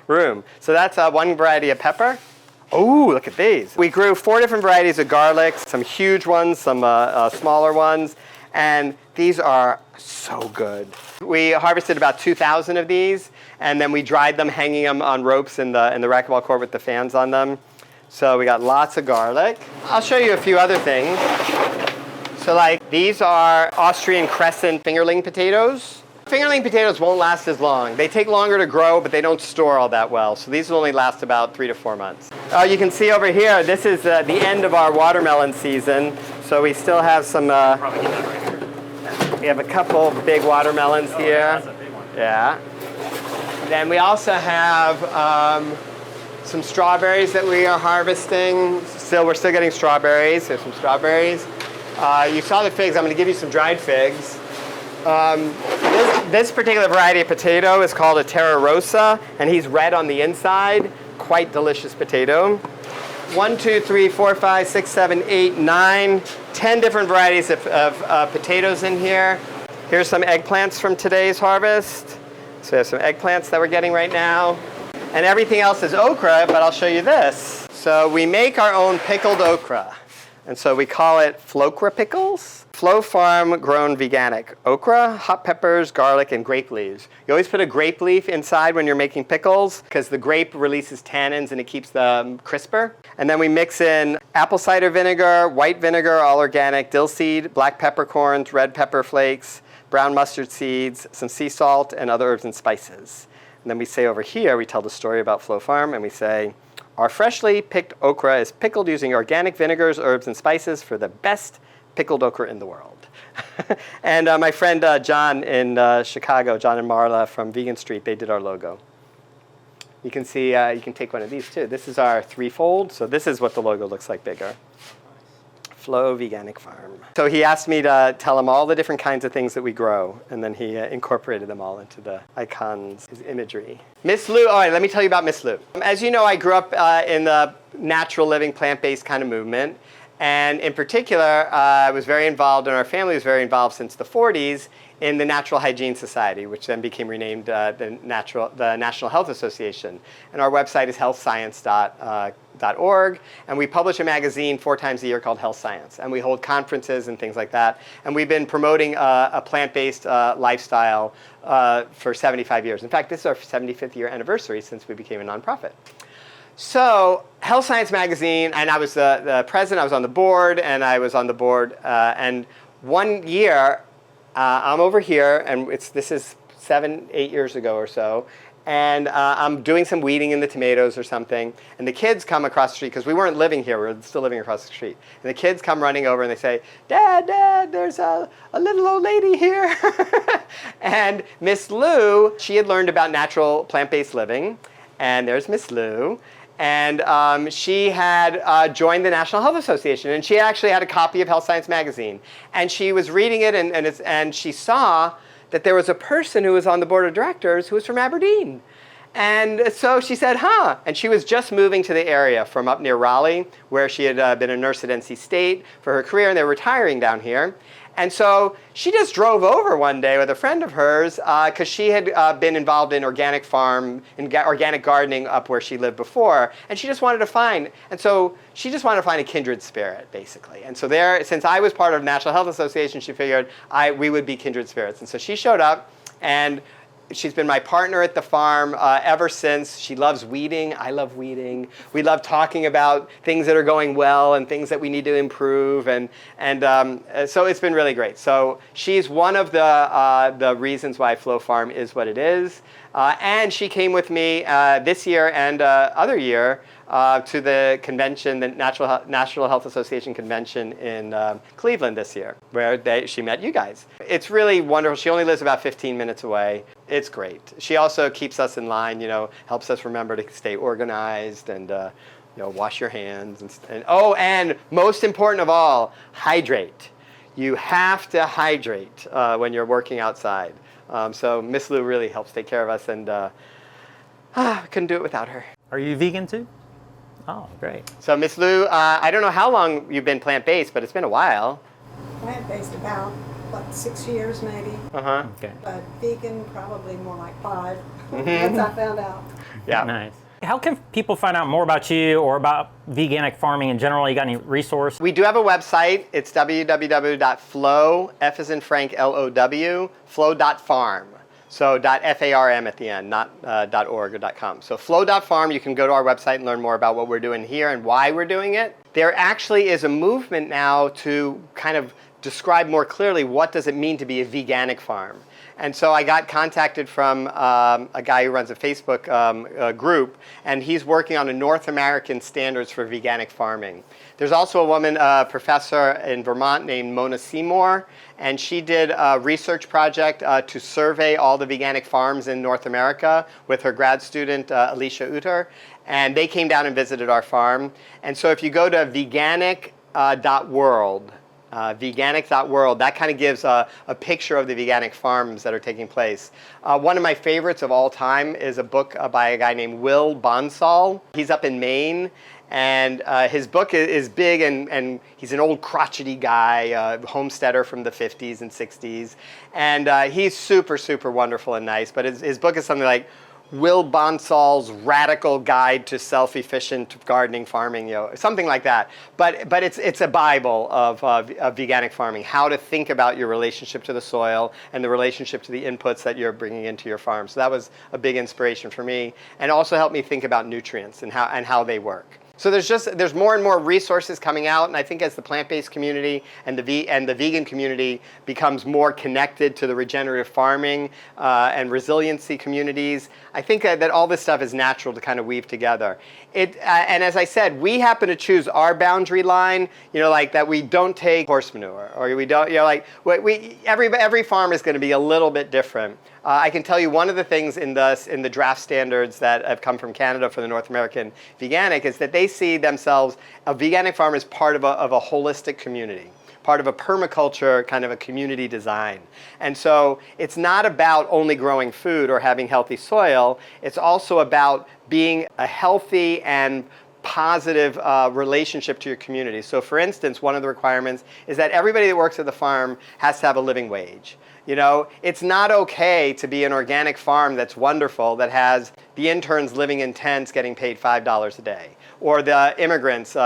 room. So that's one variety of pepper. Oh, look at these. We grew 4 different varieties of garlic, some huge ones, some smaller ones, and these are so good. We harvested about 2,000 of these, and then we dried them, hanging them on ropes in the racquetball court with the fans on them. So we got lots of garlic. I'll show you a few other things. So like these are Austrian crescent fingerling potatoes. Fingerling potatoes won't last as long. They take longer to grow, but they don't store all that well. So these will only last about 3 to 4 months. You can see over here, this is the end of our watermelon season. So we still have some, we have a couple big watermelons here. That's a big one. Yeah. Then we also have some strawberries that we are harvesting. We're still getting strawberries. There's some strawberries. You saw the figs. I'm going to give you some dried figs. This particular variety of potato is called a Terra Rosa, and he's red on the inside. Quite delicious potato. 1, 2, 3, 4, 5, 6, 7, 8, 9, 10 different varieties of potatoes in here. Here's some eggplants from today's harvest. So we have some eggplants that we're getting right now. And everything else is okra, but I'll show you this. So we make our own pickled okra. And so we call it Flokra pickles. Flow Farm grown veganic okra, hot peppers, garlic, and grape leaves. You always put a grape leaf inside when you're making pickles because the grape releases tannins and it keeps them crisper. And then we mix in apple cider vinegar, white vinegar, all organic, dill seed, black peppercorns, red pepper flakes, brown mustard seeds, some sea salt, and other herbs and spices. And then we say over here, we tell the story about Flow Farm, and we say, our freshly picked okra is pickled using organic vinegars, herbs, and spices for the best pickled okra in the world. And my friend John in Chicago, John and Marla from Vegan Street, they did our logo. You can see, you can take one of these too. This is our threefold, so this is what the logo looks like bigger. Flow Veganic Farm. So he asked me to tell him all the different kinds of things that we grow, and then he incorporated them all into the icons, his imagery. Miss Lou, all right, let me tell you about Miss Lou. As you know, I grew up in the natural living, plant-based kind of movement, and in particular, I was very involved, and our family was very involved since the 40s in the Natural Hygiene Society, which then became renamed the National Health Association. And our website is healthscience.org, and we publish a magazine 4 times a year called Health Science, and we hold conferences and things like that. And we've been promoting a plant-based lifestyle for 75 years. In fact, this is our 75th year anniversary since we became a nonprofit. So Health Science Magazine, and I was the president, I was on the board, and I was on the board, and one year, I'm over here, and this is 7, 8 years ago or so, and I'm doing some weeding in the tomatoes or something, and the kids come across the street, because we weren't living here, we were still living across the street, and the kids come running over and they say, Dad, there's a little old lady here. And Miss Lou, she had learned about natural plant-based living, and there's Miss Lou. And she had joined the National Health Association, and she actually had a copy of Health Science Magazine. And she was reading it, and she saw that there was a person who was on the board of directors who was from Aberdeen. And so she said, huh. And she was just moving to the area from up near Raleigh, where she had been a nurse at NC State for her career, and they were retiring down here. And so she just drove over one day with a friend of hers because she had been involved in organic farm, in organic gardening up where she lived before. And she just wanted to find a kindred spirit, basically. And so there, since I was part of the National Health Association, she figured we would be kindred spirits. And so she showed up, and she's been my partner at the farm ever since. She loves weeding. I love weeding. We love talking about things that are going well and things that we need to improve. And so it's been really great. So she's one of the reasons why Flow Farm is what it is. And she came with me this year and other year to the convention, the National Health Association convention in Cleveland this year, where she met you guys. It's really wonderful. She only lives about 15 minutes away. It's great. She also keeps us in line, helps us remember to stay organized and wash your hands. And most important of all, hydrate. You have to hydrate when you're working outside. So Miss Lou really helps take care of us, and I couldn't do it without her. Are you vegan too? Oh, great. So Miss Lou, I don't know how long you've been plant-based, but it's been a while. Plant-based about, 6 years maybe. Uh-huh. Okay. But vegan, probably more like 5. Once I found out. Yeah. Nice. How can people find out more about you or about veganic farming in general? You got any resource? We do have a website. It's www.flow, F as in Frank, L-O-W, flow.farm. So .farm at the end, not .org or .com. So flow.farm, you can go to our website and learn more about what we're doing here and why we're doing it. There actually is a movement now to kind of describe more clearly what does it mean to be a veganic farm. And so I got contacted from a guy who runs a Facebook group, and he's working on a North American standards for veganic farming. There's also a woman, professor in Vermont named Mona Seymour, and she did a research project to survey all the veganic farms in North America with her grad student, Alicia Uter, and they came down and visited our farm. And so if you go to veganic.world, veganic.world, that kind of gives a picture of the veganic farms that are taking place. One of my favorites of all time is a book by a guy named Will Bonsall. He's up in Maine, and his book is big, and he's an old crotchety guy, homesteader from the 50s and 60s, and he's super, super wonderful and nice, but his book is something like Will Bonsall's Radical Guide to Self-Efficient Gardening Farming, something like that. But it's a Bible of veganic farming, how to think about your relationship to the soil and the relationship to the inputs that you're bringing into your farm. So that was a big inspiration for me, and also helped me think about nutrients and how they work. So there's more and more resources coming out, and I think as the plant-based community and the vegan community becomes more connected to the regenerative farming and resiliency communities, I think that all this stuff is natural to kind of weave together. And as I said, we happen to choose our boundary line, like that we don't take horse manure, or we don't, every farm is going to be a little bit different. I can tell you one of the things in the draft standards that have come from Canada for the North American Veganic is that they see themselves, a veganic farm, as part of a holistic community, part of a permaculture, kind of a community design. And so it's not about only growing food or having healthy soil, it's also about being a healthy and positive relationship to your community. So for instance, one of the requirements is that everybody that works at the farm has to have a living wage. It's not okay to be an organic farm that's wonderful, that has the interns living in tents getting paid $5 a day, or the immigrants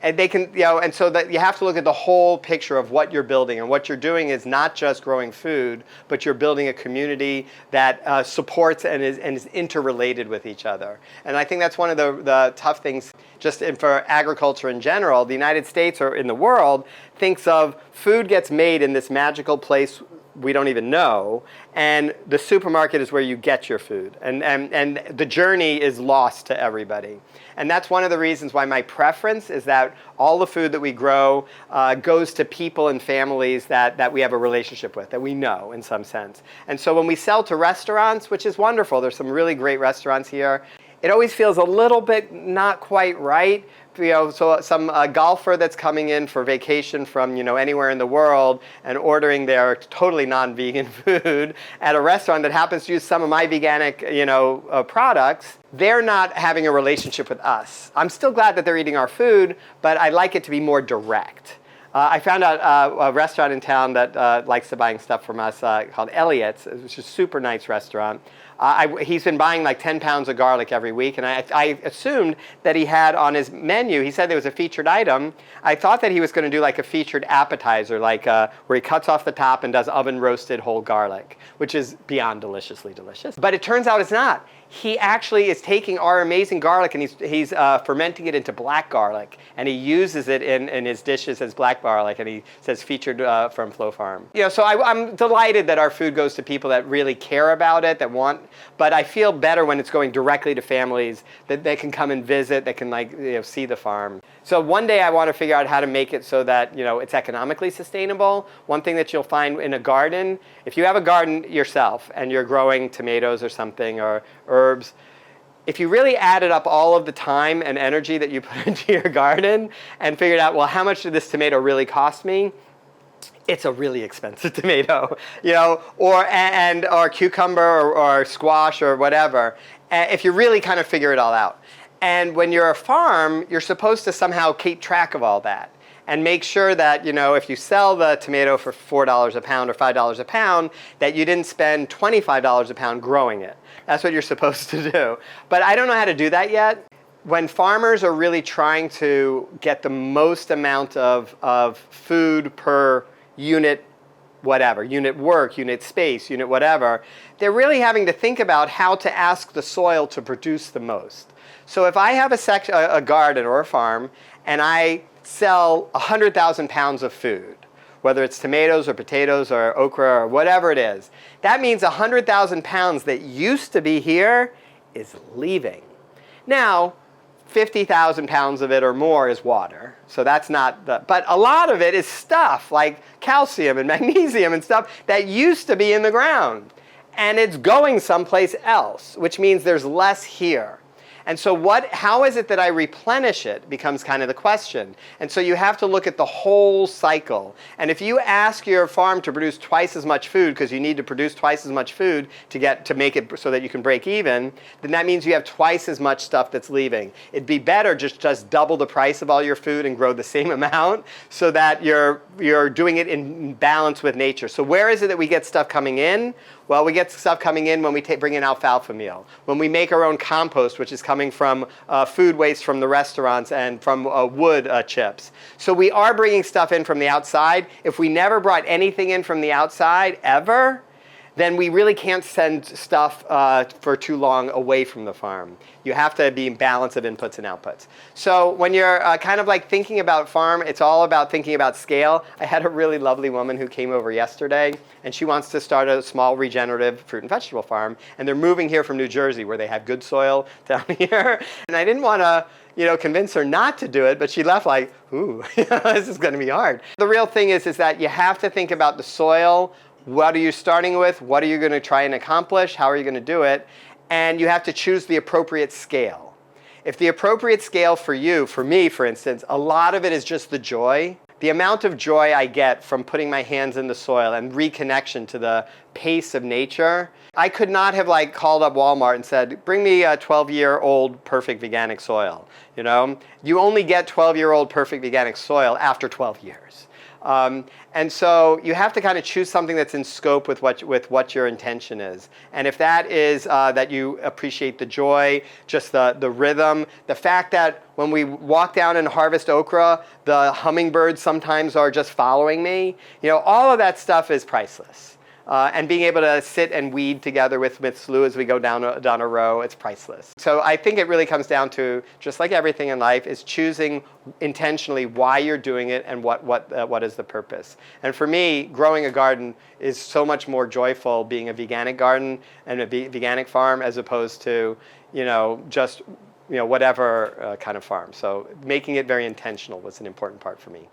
and they can, and so that you have to look at the whole picture of what you're building, and what you're doing is not just growing food, but you're building a community that supports and is interrelated with each other. And I think that's one of the tough things just for agriculture in general. The United States, or in the world, thinks of food gets made in this magical place we don't even know, and the supermarket is where you get your food, and the journey is lost to everybody. And that's one of the reasons why my preference is that all the food that we grow goes to people and families that we have a relationship with, that we know in some sense. And so when we sell to restaurants, which is wonderful, there's some really great restaurants here, it always feels a little bit not quite right. So some golfer that's coming in for vacation from anywhere in the world and ordering their totally non-vegan food at a restaurant that happens to use some of my veganic products, they're not having a relationship with us. I'm still glad that they're eating our food, but I like it to be more direct. I found out a restaurant in town that likes to buying stuff from us called Elliot's, which is a super nice restaurant. He's been buying like 10 pounds of garlic every week, and I assumed that he had on his menu, he said there was a featured item. I thought that he was going to do like a featured appetizer, like where he cuts off the top and does oven roasted whole garlic, which is beyond deliciously delicious. But it turns out it's not. He actually is taking our amazing garlic and he's fermenting it into black garlic, and he uses it in his dishes as black garlic, and he says featured from Flow Farm. So I'm delighted that our food goes to people that really care about it, that want But I feel better when it's going directly to families that they can come and visit, they can see the farm. So one day I want to figure out how to make it so that it's economically sustainable. One thing that you'll find in a garden, if you have a garden yourself and you're growing tomatoes or something or herbs, if you really added up all of the time and energy that you put into your garden and figured out, well, how much did this tomato really cost me? It's a really expensive tomato, or cucumber or squash or whatever, if you really kind of figure it all out. And when you're a farm, you're supposed to somehow keep track of all that and make sure that, if you sell the tomato for $4 a pound or $5 a pound, that you didn't spend $25 a pound growing it. That's what you're supposed to do. But I don't know how to do that yet. When farmers are really trying to get the most amount of food per unit whatever, unit work, unit space, unit whatever, they're really having to think about how to ask the soil to produce the most. So if I have a garden or a farm and I sell 100,000 pounds of food, whether it's tomatoes or potatoes or okra or whatever it is, that means 100,000 pounds that used to be here is leaving. Now, 50,000 pounds of it or more is water. So that's not but a lot of it is stuff like calcium and magnesium and stuff that used to be in the ground. And it's going someplace else, which means there's less here. And so how is it that I replenish it becomes kind of the question. And so you have to look at the whole cycle. And if you ask your farm to produce twice as much food because you need to produce twice as much food to make it so that you can break even, then that means you have twice as much stuff that's leaving. It'd be better just double the price of all your food and grow the same amount so that you're doing it in balance with nature. So where is it that we get stuff coming in? Well, we get stuff coming in when we bring in alfalfa meal, when we make our own compost, which is coming from food waste from the restaurants and from wood chips. So we are bringing stuff in from the outside. If we never brought anything in from the outside ever, then we really can't send stuff for too long away from the farm. You have to be in balance of inputs and outputs. So when you're kind of like thinking about farm, it's all about thinking about scale. I had a really lovely woman who came over yesterday, and she wants to start a small regenerative fruit and vegetable farm, and they're moving here from New Jersey where they have good soil down here. And I didn't want to convince her not to do it, but she left like, ooh, this is going to be hard. The real thing is that you have to think about the soil. What are you starting with? What are you going to try and accomplish? How are you going to do it? And you have to choose the appropriate scale. If the appropriate scale for you, for me, for instance, a lot of it is just the joy. The amount of joy I get from putting my hands in the soil and reconnection to the pace of nature. I could not have called up Walmart and said, bring me a 12-year-old perfect veganic soil. You only get 12-year-old perfect veganic soil after 12 years. And so you have to kind of choose something that's in scope with what your intention is. And if that is that you appreciate the joy, just the rhythm, the fact that when we walk down and harvest okra, the hummingbirds sometimes are just following me, all of that stuff is priceless. And being able to sit and weed together with SOOOOO as we go down a row, it's priceless. So I think it really comes down to, just like everything in life, is choosing intentionally why you're doing it and what is the purpose. And for me, growing a garden is so much more joyful being a veganic garden and a veganic farm as opposed to, just whatever kind of farm. So making it very intentional was an important part for me.